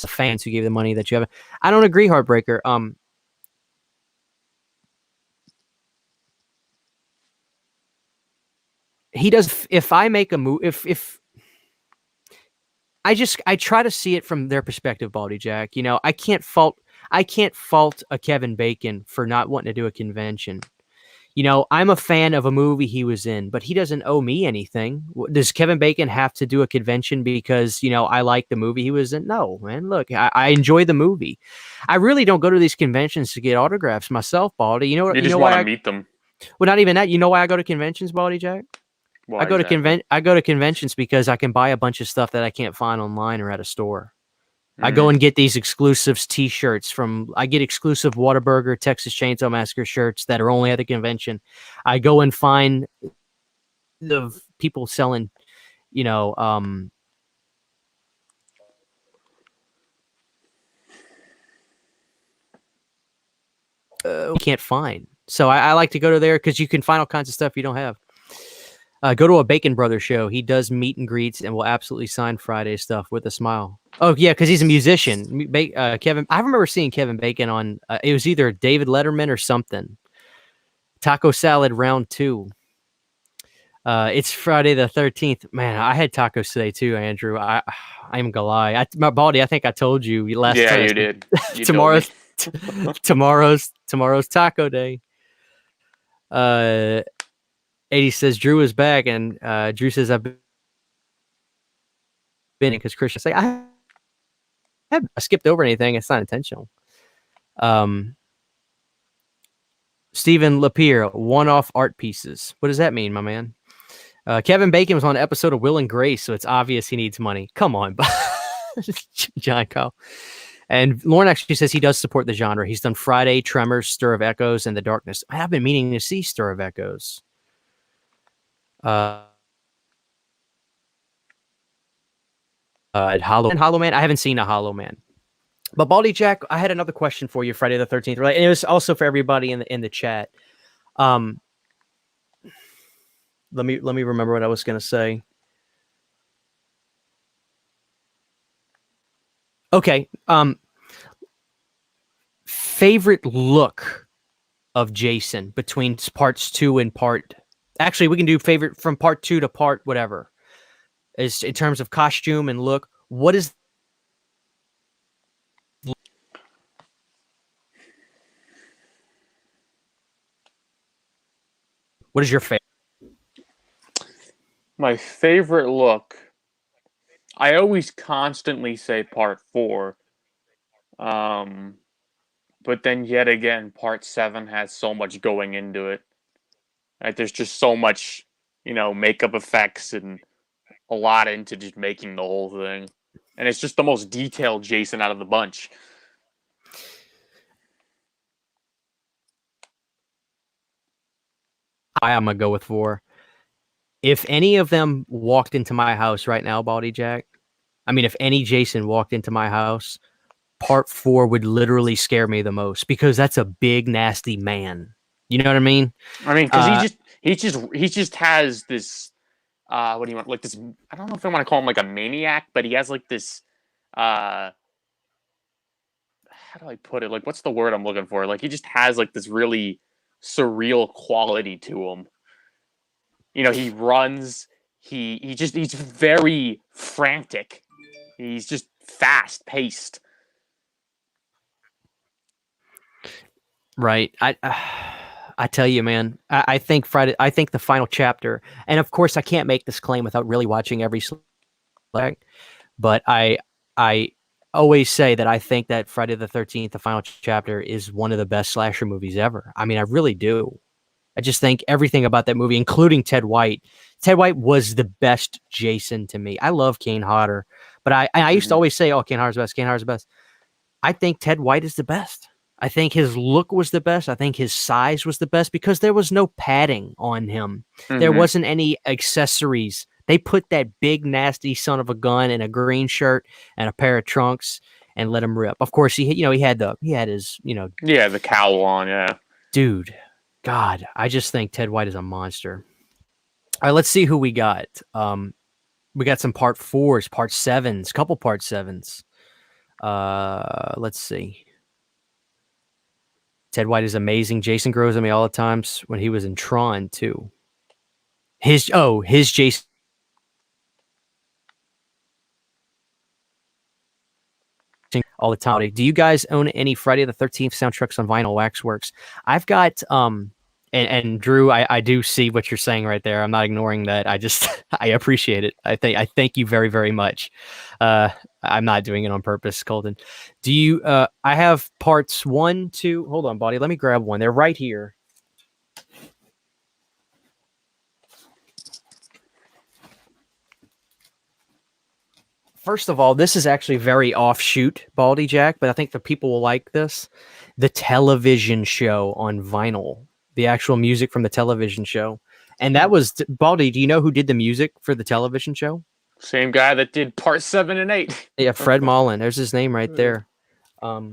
the fans who gave the money that you have. I don't agree, Heartbreaker. He does. If I make a move, if I try to see it from their perspective, Baldy Jack. I can't fault a Kevin Bacon for not wanting to do a convention. I'm a fan of a movie he was in, but he doesn't owe me anything. Does Kevin Bacon have to do a convention because, I like the movie he was in? No, man. Look, I enjoy the movie. I really don't go to these conventions to get autographs myself, Baldy. You You just know want why to meet them. well, not even that. You know why I go to conventions, Baldy Jack? Why exactly? I go to conventions because I can buy a bunch of stuff that I can't find online or at a store. I Mm-hmm. go and get these exclusives T-shirts I get exclusive Whataburger Texas Chainsaw Massacre shirts that are only at the convention. I go and find the people selling, we can't find. So I like to go to there because you can find all kinds of stuff you don't have. Go to a Bacon Brothers show. He does meet and greets and will absolutely sign Friday stuff with a smile. Oh yeah, because he's a musician. Kevin, I remember seeing Kevin Bacon on. It was either David Letterman or something. Taco Salad Round 2. It's Friday the 13th. Man, I had tacos today too, Andrew. I'm gonna lie. My Baldy, I think I told you last Yeah, time. you did. You tomorrow's tomorrow's taco day. 80 says Drew is back, and Drew says I've been because Christian say I skipped over anything. It's not intentional. Stephen Lapierre, one-off art pieces. What does that mean, my man? Kevin Bacon was on an episode of Will and Grace, so it's obvious he needs money. Come on, John Kyle. And Lauren actually says he does support the genre. He's done Friday, Tremors, Stir of Echoes, and The Darkness. I've been meaning to see Stir of Echoes. Hollow Man. I haven't seen a Hollow Man. But Baldy Jack, I had another question for you, Friday the 13th, right? And it was also for everybody in the chat. Let me remember what I was going to say. Okay. Favorite look of Jason between parts 2 and part. Actually, we can do favorite from part 2 to part whatever. Is in terms of costume and look. What is your favorite? My favorite look. I always constantly say part 4. Um, but then yet again, part 7 has so much going into it. Like, there's just so much, makeup effects and a lot into just making the whole thing. And it's just the most detailed Jason out of the bunch. I'm gonna go with 4. If any of them walked into my house right now, Baldy Jack, I mean, if any Jason walked into my house, part 4 would literally scare me the most because that's a big, nasty man. You know what I mean? I mean, because he just has this. What do you want? Like this? I don't know if I want to call him like a maniac, but he has like this. How do I put it? Like, what's the word I'm looking for? Like, he just has like this really surreal quality to him. He runs. He's very frantic. He's just fast paced. Right. I tell you, man, I think Friday. I think the final chapter, and of course, I can't make this claim without really watching every select. But I always say that I think that Friday the 13th, the final chapter, is one of the best slasher movies ever. I mean, I really do. I just think everything about that movie, including Ted White. Ted White was the best Jason to me. I love Kane Hodder, but I used to Mm-hmm. always say, "Oh, Kane Hodder's the best. Kane Hodder's the best." I think Ted White is the best. I think his look was the best. I think his size was the best because there was no padding on him. There Mm-hmm. wasn't any accessories. They put that big nasty son of a gun in a green shirt and a pair of trunks and let him rip. Of course, he had his Yeah, the cowl on. Yeah. dude. God, I just think Ted White is a monster. All right, let's see who we got. We got some part 4s, part 7s, couple part 7s. Let's see. Ted White is amazing. Jason grows on me all the times when he was in Tron too. His Jason all the time. Do you guys own any Friday the 13th soundtracks on vinyl waxworks? I've got and Drew, I do see what you're saying right there. I'm not ignoring that. I just I appreciate it. I thank you very, very much. I'm not doing it on purpose, Colton. Do you I have parts 1, 2. Hold on, buddy. Let me grab one. They're right here. First of all, this is actually very offshoot, Baldy Jack, but I think the people will like this. The television show on vinyl, the actual music from the television show. And that was Baldy. Do you know who did the music for the television show? Same guy that did part 7 and 8. Yeah, Fred Mullen. There's his name right there. All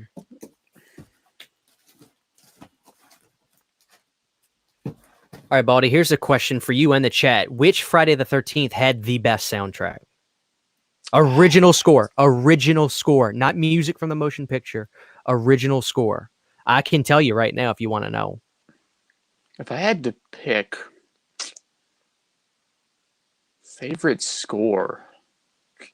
right, Baldy, here's a question for you and the chat. Which Friday the 13th had the best soundtrack? Original score, not music from the motion picture. Original score. I can tell you right now if you want to know. If I had to pick favorite score, I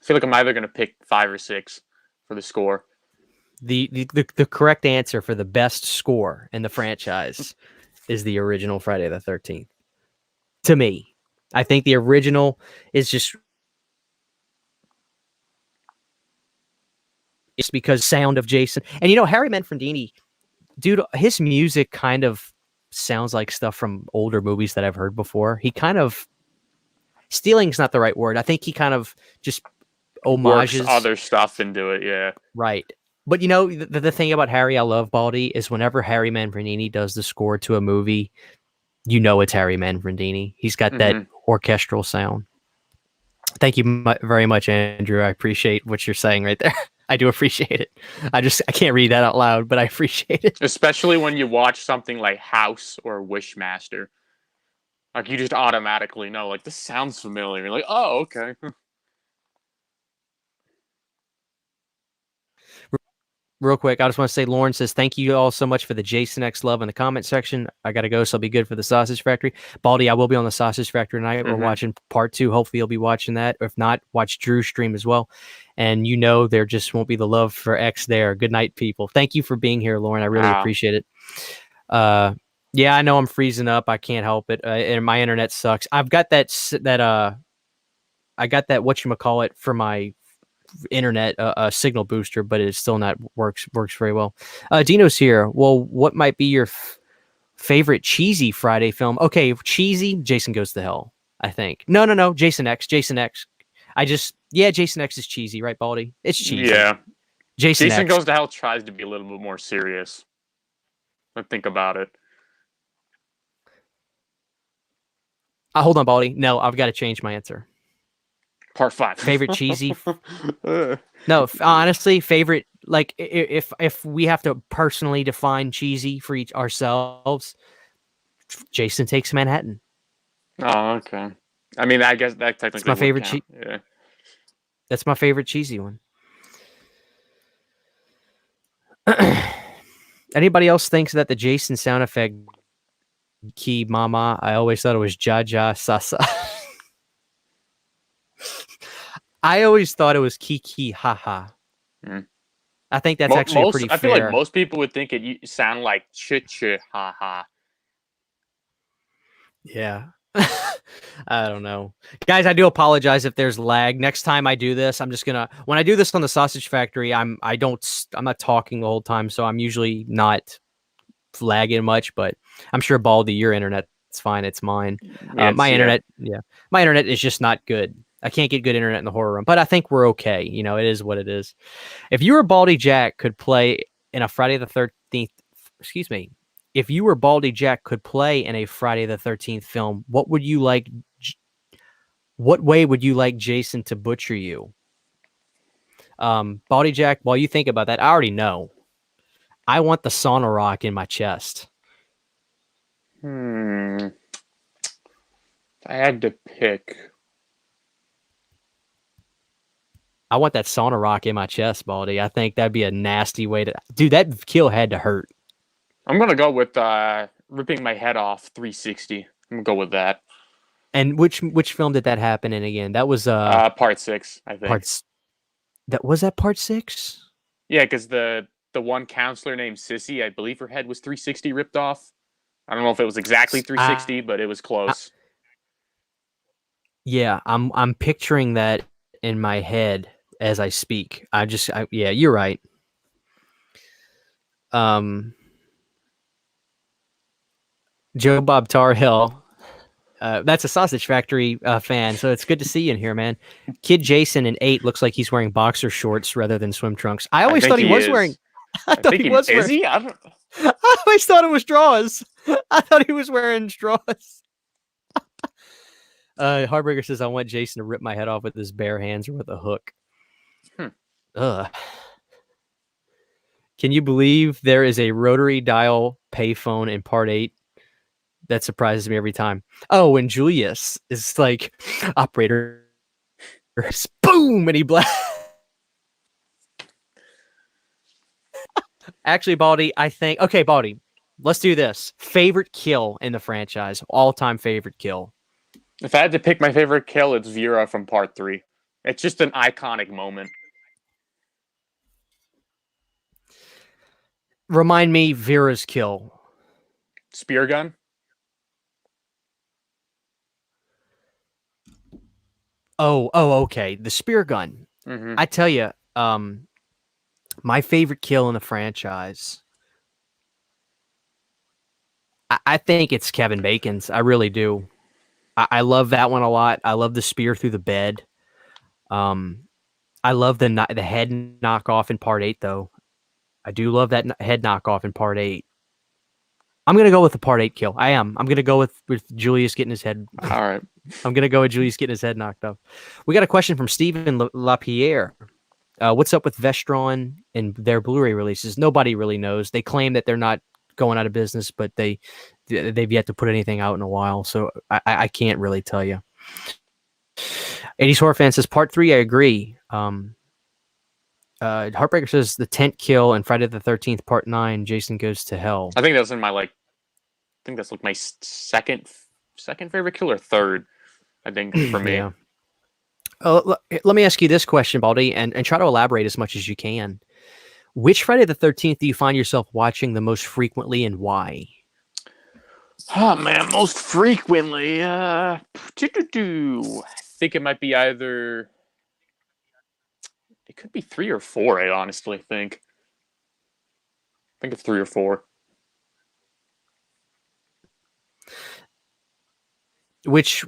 feel like I'm either going to pick 5 or 6 for the score. The correct answer for the best score in the franchise is the original Friday the 13th. To me, I think the original is just it's because sound of Jason. And Harry Manfredini, dude, his music kind of sounds like stuff from older movies that I've heard before. He kind of stealing's not the right word. I think he kind of just Works homages other stuff into it, yeah. right. But the thing about Harry I love, Baldy, is whenever Harry Manfredini does the score to a movie, it's Harry Manfredini. He's got that orchestral sound. Thank you very much, Andrew. I appreciate what you're saying right there. I do appreciate it. I can't read that out loud, but I appreciate it. Especially when you watch something like House or Wishmaster. Like, you just automatically know, like, this sounds familiar. You're like, oh, okay. real quick, I just want to say, Lauren says, thank you all so much for the Jason X love in the comment section. I got to go, so I'll be good for the Sausage Factory. Baldy, I will be on the Sausage Factory tonight. We're watching part 2. Hopefully, you'll be watching that. Or if not, watch Drew's stream as well. And there just won't be the love for X there. Good night, people. Thank you for being here, Lauren. I really appreciate it. Yeah, I know I'm freezing up. I can't help it. And my internet sucks. I've got I got that whatchamacallit for my internet signal booster, but it still not works very well. Dino's here. Well, what might be your favorite cheesy Friday film? Okay, cheesy. Jason Goes to Hell. I think. No. Jason X. Jason X. Jason X is cheesy, right, Baldy? It's cheesy. Yeah. Jason X. Goes to Hell tries to be a little bit more serious. But think about it. Hold on, Baldy. No, I've got to change my answer. Part 5. Favorite cheesy? No, honestly, favorite. Like, if we have to personally define cheesy for each ourselves, Jason Takes Manhattan. Oh, okay. I mean, I guess that technically. That's my favorite. Yeah. That's my favorite cheesy one. Anybody else thinks that the Jason sound effect key mama? I always thought it was ja ja sasa. I always thought it was kiki haha. I think that's actually pretty fair. I feel like most people would think it sound like ch ha ha. Yeah. I don't know. Guys, I do apologize if there's lag. Next time I do this, I'm just gonna when I do this on the Sausage Factory, I'm not talking the whole time, so I'm usually not lagging much, but I'm sure Baldy, your internet's fine. It's mine. My internet is just not good. I can't get good internet in the horror room, but I think we're okay. You know, it is what it is. If you or Baldy Jack could play in a Friday the 13th, if you or Baldy Jack could play in a Friday the 13th film, what way would you like Jason to butcher you? Baldy Jack, while you think about that, I already know. I want the sauna rock in my chest. I had to pick. I want that sauna rock in my chest, Baldy. I think that'd be a nasty way to... Dude, that kill had to hurt. I'm going to go with ripping my head off 360. I'm going to go with that. And which film did that happen in again? That was... part 6, I think. Was that part 6? Yeah, because the one counselor named Sissy, I believe her head was 360 ripped off. I don't know if it was exactly 360, but it was close. Yeah, I'm picturing that in my head as I speak. Yeah, you're right. Joe Bob Tar Hill. That's a Sausage Factory fan, so it's good to see you in here, man. Kid Jason in 8 looks like he's wearing boxer shorts rather than swim trunks. I always thought he was wearing. I thought he was wearing. Is he? I always thought it was straws. I thought he was wearing straws. Heartbreaker says, I want Jason to rip my head off with his bare hands or with a hook. Ugh. Can you believe there is a rotary dial payphone in part 8? That surprises me every time. Oh, and Julius is like, operator, boom, and he blasts. Actually, Baldy, I think... Okay, Baldy, let's do this. Favorite kill in the franchise. All-time favorite kill. If I had to pick my favorite kill, it's Vera from part 3. It's just an iconic moment. Remind me Vera's kill. Spear gun? Oh, okay. The spear gun. Mm-hmm. I tell you, my favorite kill in the franchise, I think it's Kevin Bacon's. I really do. I love that one a lot. I love the spear through the bed. I love the head knockoff in part 8, though. I do love that head knockoff in part 8. I'm going to go with the part 8 kill. I am. I'm going to go with Julius getting his head. All right. I'm going to go with Julius getting his head knocked off. We got a question from Stephen LaPierre. What's up with Vestron and their Blu-ray releases? Nobody really knows. They claim that they're not going out of business, but they've yet to put anything out in a while. So I can't really tell you. 80s Horror Fan says, part 3, I agree. Heartbreaker says the tent kill in Friday the 13th Part 9. Jason Goes to Hell. I think that's in my I think that's like my second favorite kill or third. I think for me. Yeah. Let me ask you this question, Baldy, and try to elaborate as much as you can. Which Friday the 13th do you find yourself watching the most frequently, and why? Oh man, most frequently, I think it might be either. It could be 3 or 4. I honestly think. I think it's 3 or 4. Which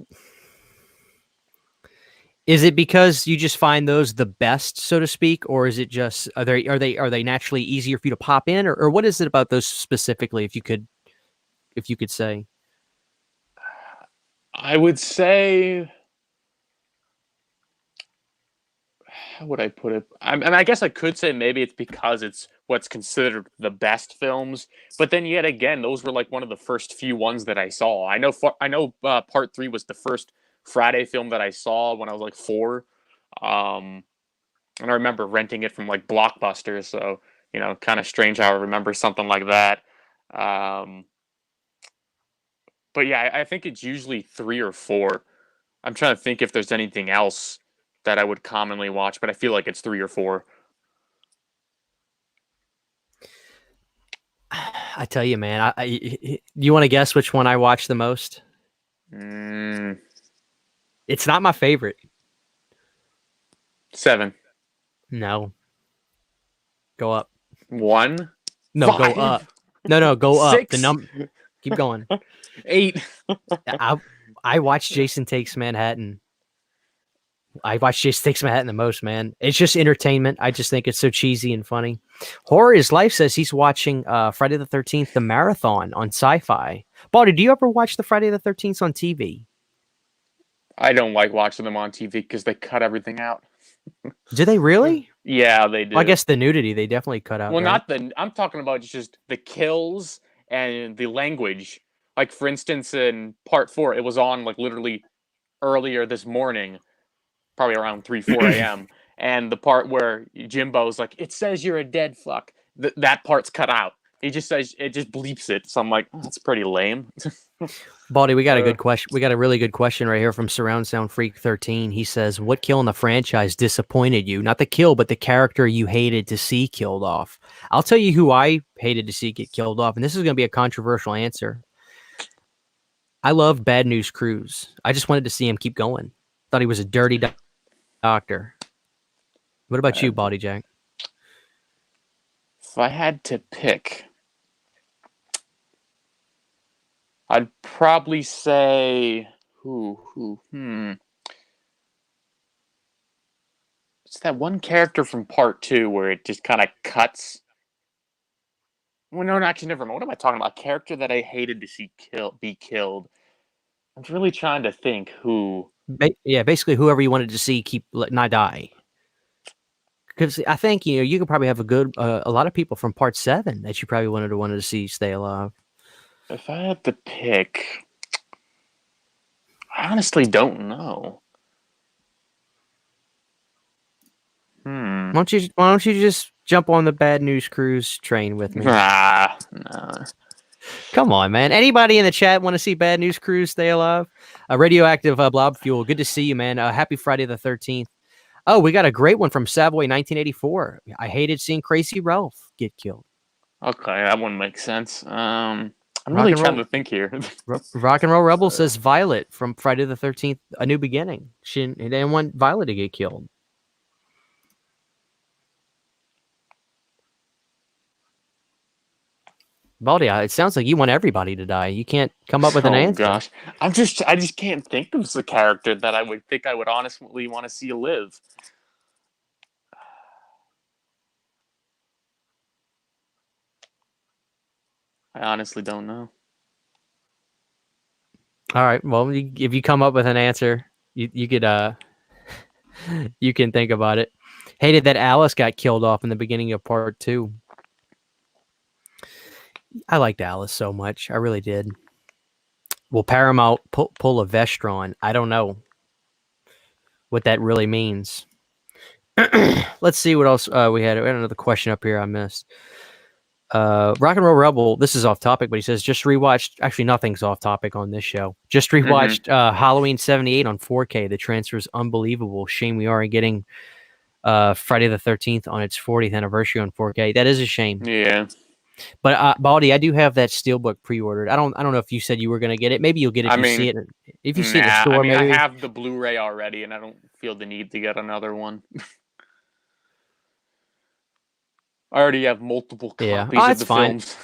is it because you just find those the best, so to speak, or is it just are they naturally easier for you to pop in, or what is it about those specifically? If you could say. I would say. How would I put it? I guess I could say maybe it's because it's what's considered the best films. But then yet again, those were like one of the first few ones that I saw. I know. Part 3 was the first Friday film that I saw when I was like 4. Um, and I remember renting it from like Blockbuster. So kind of strange how I remember something like that. Um, but yeah, I think it's usually 3 or 4. I'm trying to think if there's anything else that I would commonly watch, but I feel like it's 3 or 4. I tell you, man, you want to guess which one I watch the most? Mm, It's not my favorite. 7. No. Go up. 1. No, 5. go up. No, go up. The 6. Keep going. 8. I watched Jason Takes Manhattan. I watch Jason Takes Manhattan the most, man. It's just entertainment. I just think it's so cheesy and funny. Horror is Life says he's watching Friday the 13th, the marathon on Sci-Fi. Baldy, do you ever watch the Friday the 13th on TV? I don't like watching them on TV because they cut everything out. Do they really? Yeah, they do. Well, I guess the nudity they definitely cut out. Well, right? I'm talking about just the kills and the language. Like for instance, in part 4, it was on like literally earlier this morning, probably around 3-4 a.m. And the part where Jimbo's like, "It says you're a dead fuck." That part's cut out. He just says it, just bleeps it. So I'm like, oh, that's pretty lame. Baldy, we got a good question. We got a really good question right here from Surround Sound Freak 13. He says, "What kill in the franchise disappointed you? Not the kill, but the character you hated to see killed off." I'll tell you who I hated to see get killed off, and this is going to be a controversial answer. I love Bad News Cruz. I just wanted to see him keep going. Thought he was a dirty doctor. What about you, Baldy Jack? If I had to pick, I'd probably say It's that one character from part 2 where it just kind of cuts. Well, no, actually, never mind. What am I talking about? A character that I hated to see be killed. I'm really trying to think who. Yeah, basically whoever you wanted to see not die. Because I think you could probably have a lot of people from Part 7 that you probably wanted to see stay alive. If I had to pick, I honestly don't know. Why don't you just jump on the Bad News Cruise train with me? No. Come on, man. Anybody in the chat want to see Bad News Cruise stay alive? Radioactive Blob Fuel. Good to see you, man. Happy Friday the 13th. Oh, we got a great one from Savoy 1984. I hated seeing Crazy Ralph get killed. Okay, that one makes sense. I'm really trying to think here. Rock and Roll Rebel says Violet from Friday the 13th, A New Beginning. He didn't want Violet to get killed. Baldy, it sounds like you want everybody to die. You can't come up with an answer. Oh gosh, I just can't think of the character that I would think I would honestly want to see live. I honestly don't know. All right. Well, if you come up with an answer, you could you can think about it. Hated that Alice got killed off in the beginning of part 2. I liked Alice so much. I really did. Will Paramount pull a Vestron? I don't know what that really means. Let's see what else we had. We had another question up here I missed. Rock and Roll Rebel, this is off topic, but he says just rewatched. Actually, nothing's off topic on this show. Just rewatched Halloween '78 on 4K. The transfer is unbelievable. Shame we aren't getting Friday the 13th on its 40th anniversary on 4K. That is a shame. Yeah. But Baldy, I do have that Steelbook pre-ordered. I don't know if you said you were going to get it. Maybe you'll get it. See it. If you see it in the store, I mean, maybe. I have the Blu-ray already, and I don't feel the need to get another one. I already have multiple copies of the films.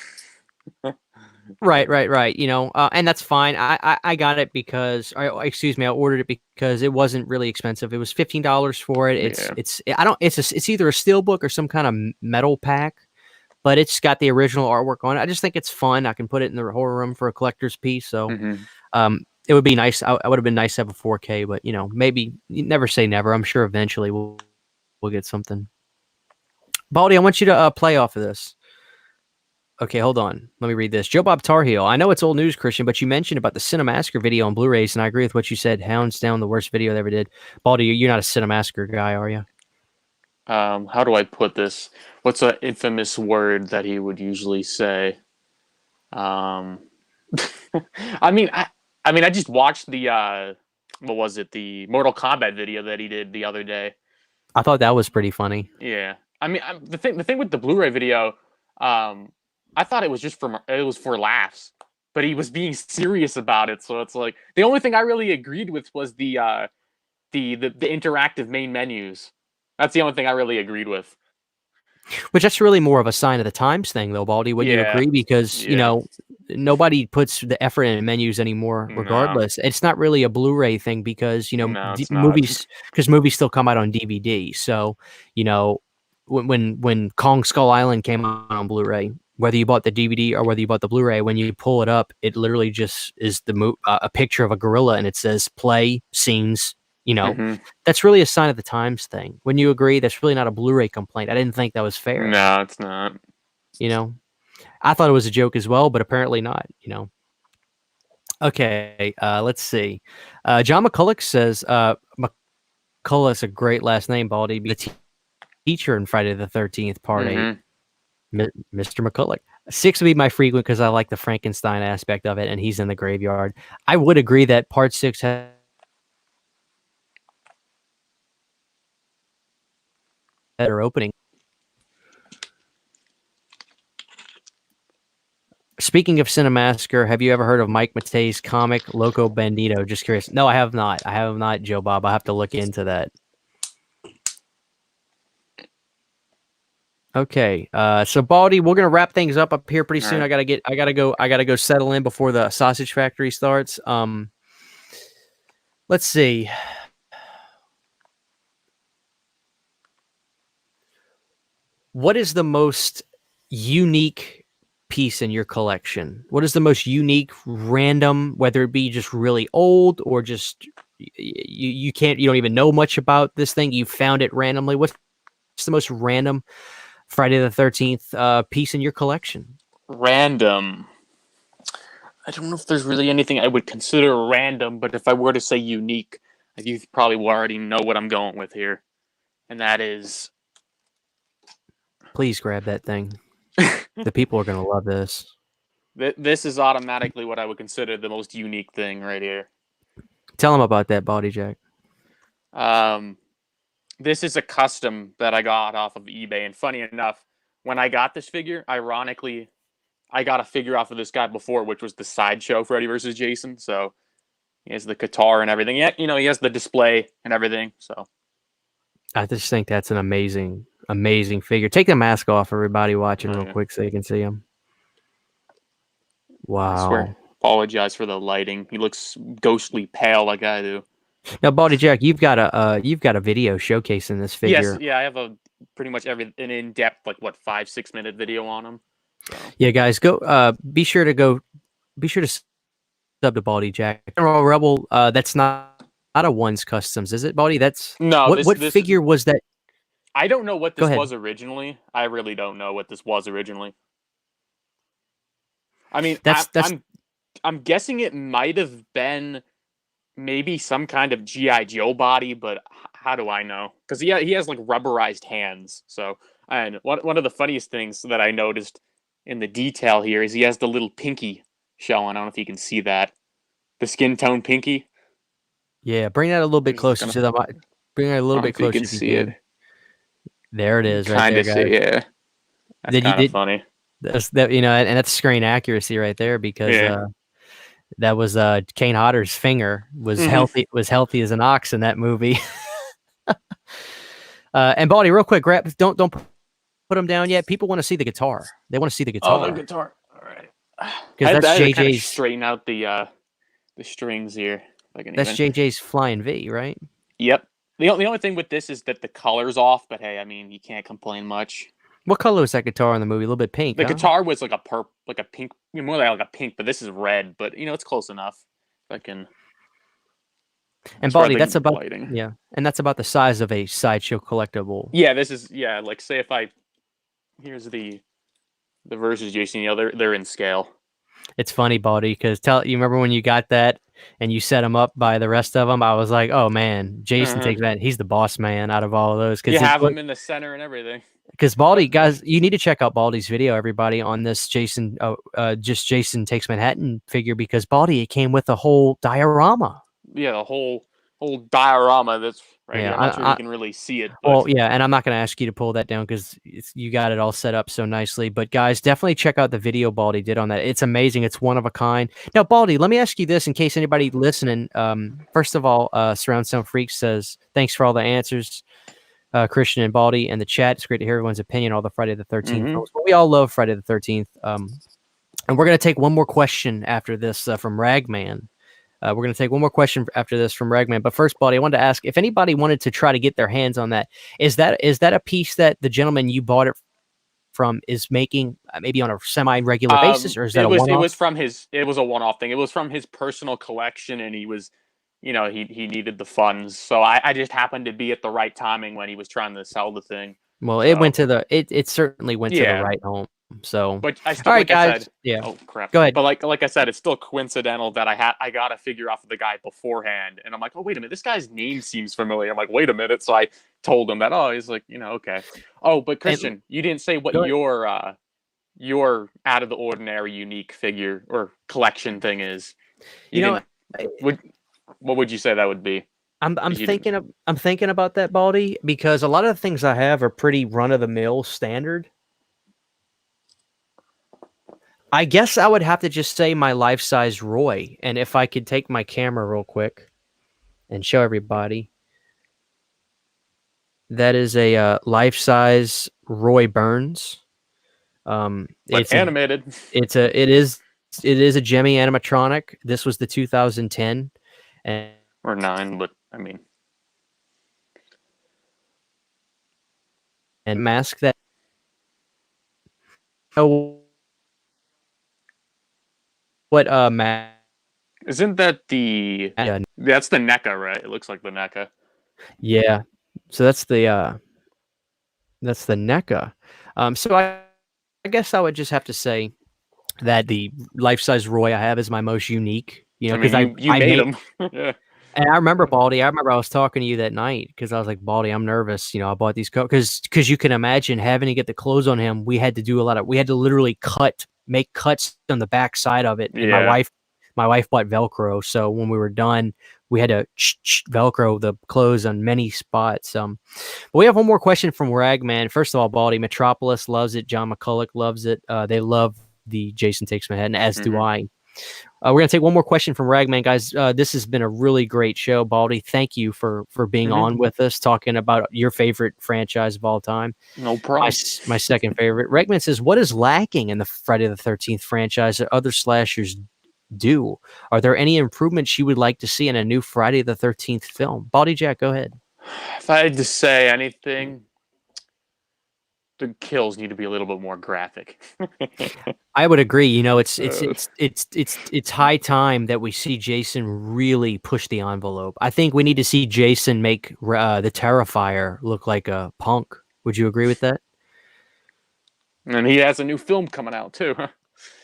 Right. You know, and that's fine. I got it because, excuse me, I ordered it because it wasn't really expensive. It was $15 for it. It's either a Steelbook or some kind of metal pack, but it's got the original artwork on it. I just think it's fun. I can put it in the horror room for a collector's piece. So, it would be nice. I would have been nice to have a 4K, but you know, maybe you never say never. I'm sure eventually we'll get something. Baldy, I want you to play off of this. Okay, hold on. Let me read this. Joe Bob Tarheel. I know it's old news, Christian, but you mentioned about the Cinemassacre video on Blu-rays, and I agree with what you said. Hounds Down, the worst video they ever did. Baldy, you're not a Cinemassacre guy, are you? How do I put this? What's an infamous word that he would usually say? I mean, I just watched the what was it? The Mortal Kombat video that he did the other day. I thought that was pretty funny. Yeah, I mean, the thing with the Blu-ray video, I thought it was just for laughs, but he was being serious about it. So it's like the only thing I really agreed with was the interactive main menus. That's the only thing I really agreed with. Which that's really more of a sign of the times thing, though, Baldy. Wouldn't you agree? Because you know nobody puts the effort in menus anymore. Regardless, it's not really a Blu-ray thing because you know movies still come out on DVD. So you know when Kong Skull Island came out on Blu-ray, whether you bought the DVD or whether you bought the Blu-ray, when you pull it up, it literally just is a picture of a gorilla and it says play scenes. You know, that's really a sign of the times thing. When you agree, that's really not a Blu-ray complaint. I didn't think that was fair. No, it's not. You know, I thought it was a joke as well, but apparently not. You know. Okay, let's see. John McCulloch says McCulloch's a great last name, Baldy. The teacher in Friday the 13th, Part 8. Mr. McCulloch. 6 would be my frequent because I like the Frankenstein aspect of it, and he's in the graveyard. I would agree that Part 6 has better opening. Speaking of Cinemassacre, have you ever heard of Mike Matei's comic Loco Bandito? Just curious. No, I have not. I have not, Joe Bob. I have to look into that. Okay. So Baldy, we're gonna wrap things up here pretty soon. Right. I gotta go settle in before the sausage factory starts. Let's see. What is the most unique piece in your collection? What is the most unique, random, whether it be just really old or just you don't even know much about this thing, you found it randomly? What's the most random Friday the 13th piece in your collection? Random. I don't know if there's really anything I would consider random, but if I were to say unique, you probably already know what I'm going with here. And that is... Please grab that thing. The people are going to love this. This is automatically what I would consider the most unique thing right here. Tell them about that, Baldy Jack. This is a custom that I got off of eBay. And funny enough, when I got this figure, ironically, I got a figure off of this guy before, which was the Sideshow Freddy vs. Jason. So he has the guitar and everything. Yeah, you know, he has the display and everything. So I just think that's an amazing figure. Take the mask off, everybody watching real quick so you can see him. Wow. I swear, apologize for the lighting. He looks ghostly pale like I do. Now, Baldy Jack, you've got a video showcasing this figure. Yes, yeah, I have pretty much an in-depth 5-6 minute video on him. So. Yeah, guys, go. Be sure to sub to Baldy Jack. General Rebel. That's not a One's Customs, is it, Baldy? That's no. What figure was that? I don't know what this was originally. I really don't know what this was originally. I mean, I'm guessing it might have been maybe some kind of G.I. Joe body, but how do I know? Because he has like rubberized hands. So, and one of the funniest things that I noticed in the detail here is he has the little pinky showing. I don't know if you can see that, the skin tone pinky. Yeah, bring that a little I'm bit just closer gonna, to the mic. Bring it a I little don't know bit if you closer can if you see it. can. There it You is, right kind there, of see, guys. yeah. That's Did you kind of did funny. that's that and that's screen accuracy right there because Yeah. that was Kane Hodder's finger Hmm. was healthy as an ox in that movie. And Baldy, real quick, grab don't put them down yet. People want to see the guitar. They want to see the Oh, the guitar guitar. All right. because I had to kind of JJ's straighten out the strings here. If I can that's even. JJ's Flying V, right? Yep. The only thing with this is that the color's off, but hey, I mean, you can't complain much. What color was that guitar in the movie? A little bit pink, The huh? guitar was like like a pink, more like a pink, but this is red. But it's close enough. I can And spread Baldy, the that's about lighting. yeah, and that's about the size of a sideshow collectible. Yeah, this is Like say if I here's the verses, Jason. They're in scale. It's funny, Baldy, because you remember when you got that and you set him up by the rest of them. I was like, oh man, Jason Uh-huh. takes that. He's the boss man out of all of those You because have them in the center and everything. Baldy, But guys, you need to check out Baldy's video, everybody, on this just Jason Takes Manhattan figure because Baldy, it came with a whole diorama. yeah, the whole diorama that's right Yeah, here. I'm not sure if you can really see it, but well, yeah, and I'm not going to ask you to pull that down because you got it all set up so nicely. But guys, definitely check out the video Baldy did on that. It's amazing. It's one of a kind. Now, Baldy, let me ask you this in case anybody listening. First of all, Surround Sound Freak says thanks for all the answers, Christian and Baldy, and the chat. It's great to hear everyone's opinion on all the Friday the 13th mm-hmm. films. But we all love Friday the 13th. And we're going to take one more question after this from Ragman. We're going to take one more question after this from Ragman. But first, Baldy, I wanted to ask if anybody wanted to try to get their hands on that. Is that a piece that the gentleman you bought it from is making maybe on a semi-regular basis, or is that It a was one-off? it was a one-off thing. It was from his personal collection, and he needed the funds. So I just happened to be at the right timing when he was trying to sell the thing. Well, it So went to it certainly went to the yeah, right home. So, but I all still, right, like I guys. said, Yeah, oh crap. go ahead. But like I said, it's still coincidental that I got a figure off of the guy beforehand, and I'm like, oh wait a minute, this guy's name seems familiar. I'm like, wait a minute. So I told him that. Oh, he's like, okay. Oh, but And Christian, you didn't say what go ahead. your out of the ordinary, unique figure or collection thing is. You know, What would you say that would be? I'm thinking about that, Baldy, because a lot of the things I have are pretty run of the mill standard. I guess I would have to just say my life-size Roy, and if I could take my camera real quick and show everybody, that is a life-size Roy Burns. But animated. It is a Jimmy animatronic. This was the 2010 and Or 9, but I mean, mask that. Oh, what mask? isn't that that's the NECA, right? It looks like the NECA. Yeah, so that's the NECA. So I guess I would just have to say that the life-size Roy I have is my most unique. You know, I mean, because you I made made. him. Yeah. And I remember Baldy. I remember I was talking to you that night because I was like, Baldy, I'm nervous. You know, I bought these because you can imagine having to get the clothes on him. We had to do we had to literally make cuts on the back side of it. And Yeah. my wife bought Velcro, so when we were done, we had to Velcro the clothes on many spots. But we have one more question from Ragman. First of all, Baldy, Metropolis loves it. John McCulloch loves it. They love the Jason Takes Manhattan, as do I. We're going to take one more question from Ragman, guys. This has been a really great show, Baldy. Thank you for being on with us, talking about your favorite franchise of all time. No problem. My second favorite. Ragman says, what is lacking in the Friday the 13th franchise that other slashers do? Are there any improvements you would like to see in a new Friday the 13th film? Baldy Jack, go ahead. If I had to say anything, the kills need to be a little bit more graphic. I would agree. You know, it's high time that we see Jason really push the envelope. I think we need to see Jason make the Terrifier look like a punk. Would you agree with that? And he has a new film coming out too.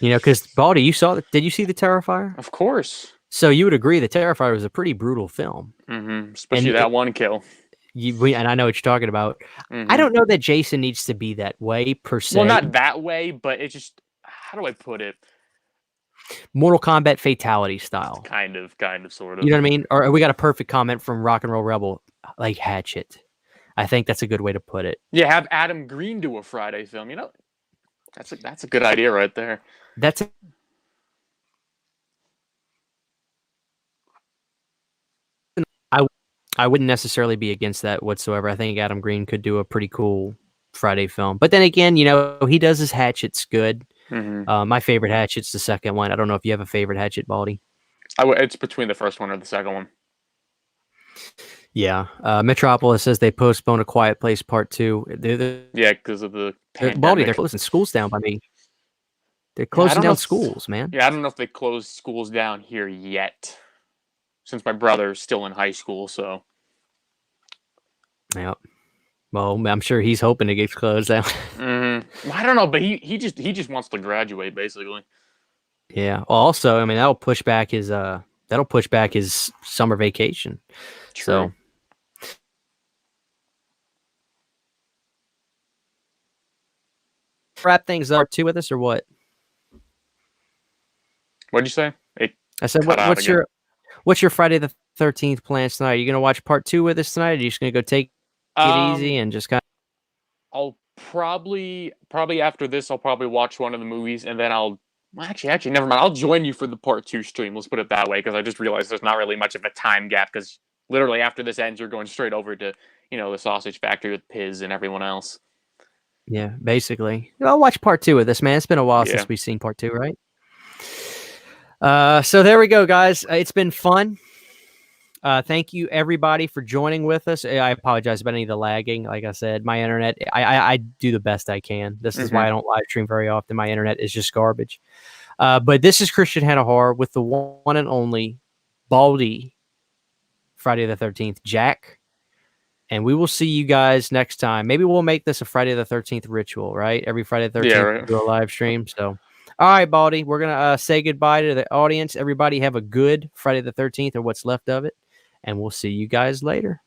You know, because Baldy, did you see the Terrifier? Of course. So you would agree the Terrifier was a pretty brutal film. Especially that one kill. And I know what you're talking about. I don't know that Jason needs to be that way per se. Well, not that way, but it's just, how do I put it? Mortal Kombat fatality style. Kind of, sort of. You know what I mean? Or we got a perfect comment from Rock and Roll Rebel, like Hatchet. I think that's a good way to put it. Yeah, have Adam Green do a Friday film. You know, that's a good idea right there. I wouldn't necessarily be against that whatsoever. I think Adam Green could do a pretty cool Friday film. But then again, you know, he does his Hatchets good. My favorite Hatchet's the second one. I don't know if you have a favorite Hatchet, Baldy. It's between the first one or the second one. Yeah. Metropolis says they postponed A Quiet Place Part 2. Yeah, because of the pandemic. Baldy, they're closing schools down by me. They're closing down schools, man. Yeah, I don't know if they closed schools down here yet, since my brother's still in high school, so. Yeah. Well, I'm sure he's hoping it gets closed down. Well, I don't know, but he just wants to graduate, basically. Yeah. Well, also, I mean, that'll push back his summer vacation. True. So. Wrap things up too with us, or what? What'd you say? I said, what's your Friday the 13th plans tonight? Are you gonna watch part 2 with us tonight? Or are you just gonna go take it easy and just kind of... I'll probably after this, I'll probably watch one of the movies, and then actually never mind. I'll join you for the part 2 stream. Let's put it that way, because I just realized there's not really much of a time gap, because literally after this ends, you're going straight over to the Sausage Factory with Piz and everyone else. Yeah, basically. I'll watch part 2 of this, man. It's been a while since we've seen part 2, right? So there we go, guys. It's been fun. Thank you, everybody, for joining with us. I apologize about any of the lagging. Like I said, my internet, I do the best I can. This is why I don't live stream very often. My internet is just garbage. But this is Christian Hanahar with the one and only Baldy, Friday the 13th, Jack. And we will see you guys next time. Maybe we'll make this a Friday the 13th ritual, right? Every Friday the 13th, we'll do a live stream. So, all right, Baldy, we're going to say goodbye to the audience. Everybody have a good Friday the 13th or what's left of it. And we'll see you guys later.